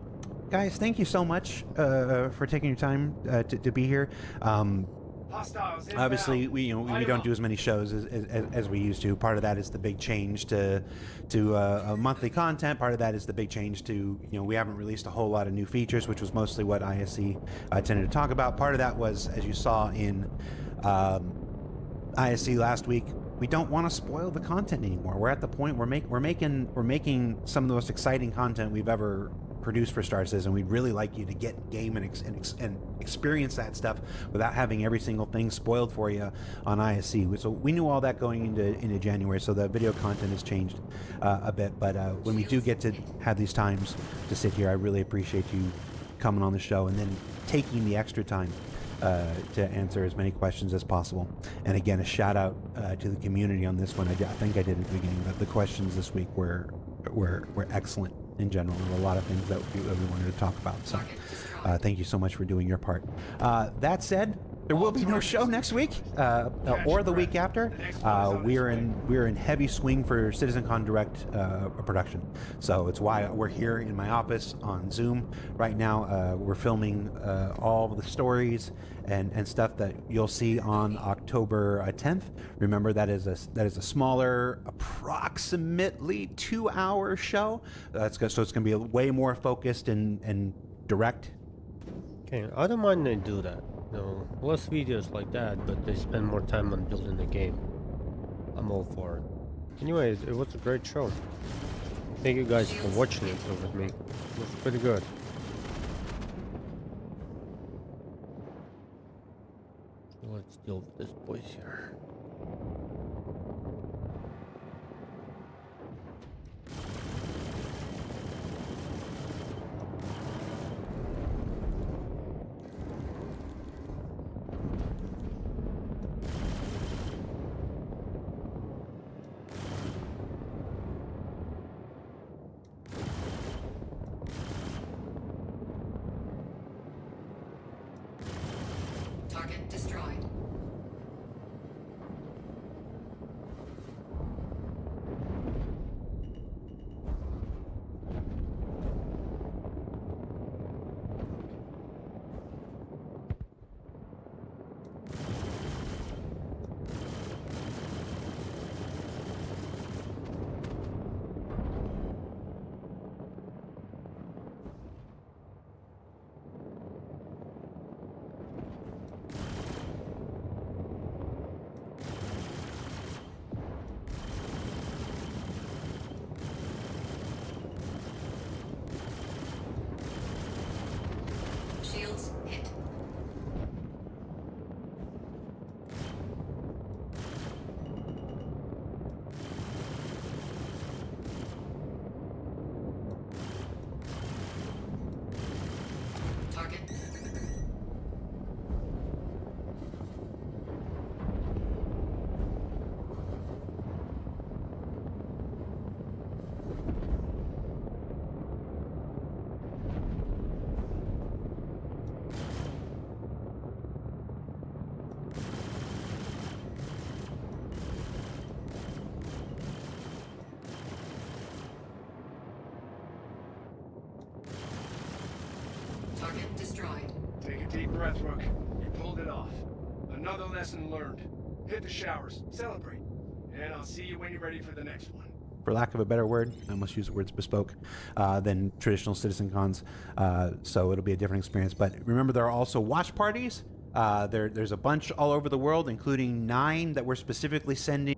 Guys, thank you so much for taking your time to be here. Hostiles inbound. Obviously, we don't do as many shows as we used to. Part of that is the big change to monthly content. Part of that is the big change to we haven't released a whole lot of new features, which was mostly what ISC tended to talk about. Part of that was, as you saw in ISC last week, we don't want to spoil the content anymore. We're at the point we're making some of the most exciting content we've ever produced for Star Citizen. We'd really like you to get in game and experience that stuff without having every single thing spoiled for you on ISC. So we knew all that going into January, so the video content has changed a bit. But when we do get to have these times to sit here, I really appreciate you coming on the show and then taking the extra time to answer as many questions as possible. And again, a shout out to the community on this one. I think I did at the beginning, but the questions this week were excellent in general. There were a lot of things that we wanted to talk about. So thank you so much for doing your part. That said, there will be no show next week or the week after. We're in heavy swing for CitizenCon Direct production, so it's why we're here in my office on Zoom right now. We're filming all of the stories and stuff that you'll see on October 10th. Remember, that is a smaller, approximately 2-hour show. So it's going to be way more focused and direct. Okay, I don't mind they do that. Less videos like that, but they spend more time on building the game. I'm all for it. Anyways, it was a great show. Thank you guys for watching it with me. It was pretty good. Let's deal with this boys here. Target destroyed. Shields hit. Target. Target destroyed. Take a deep breath, Rook. You pulled it off. Another lesson learned. Hit the showers. Celebrate. And I'll see you when you're ready for the next one. For lack of a better word, I almost use words bespoke than traditional citizen cons, so it'll be a different experience. But remember, there are also watch parties. There's a bunch all over the world, including 9 that we're specifically sending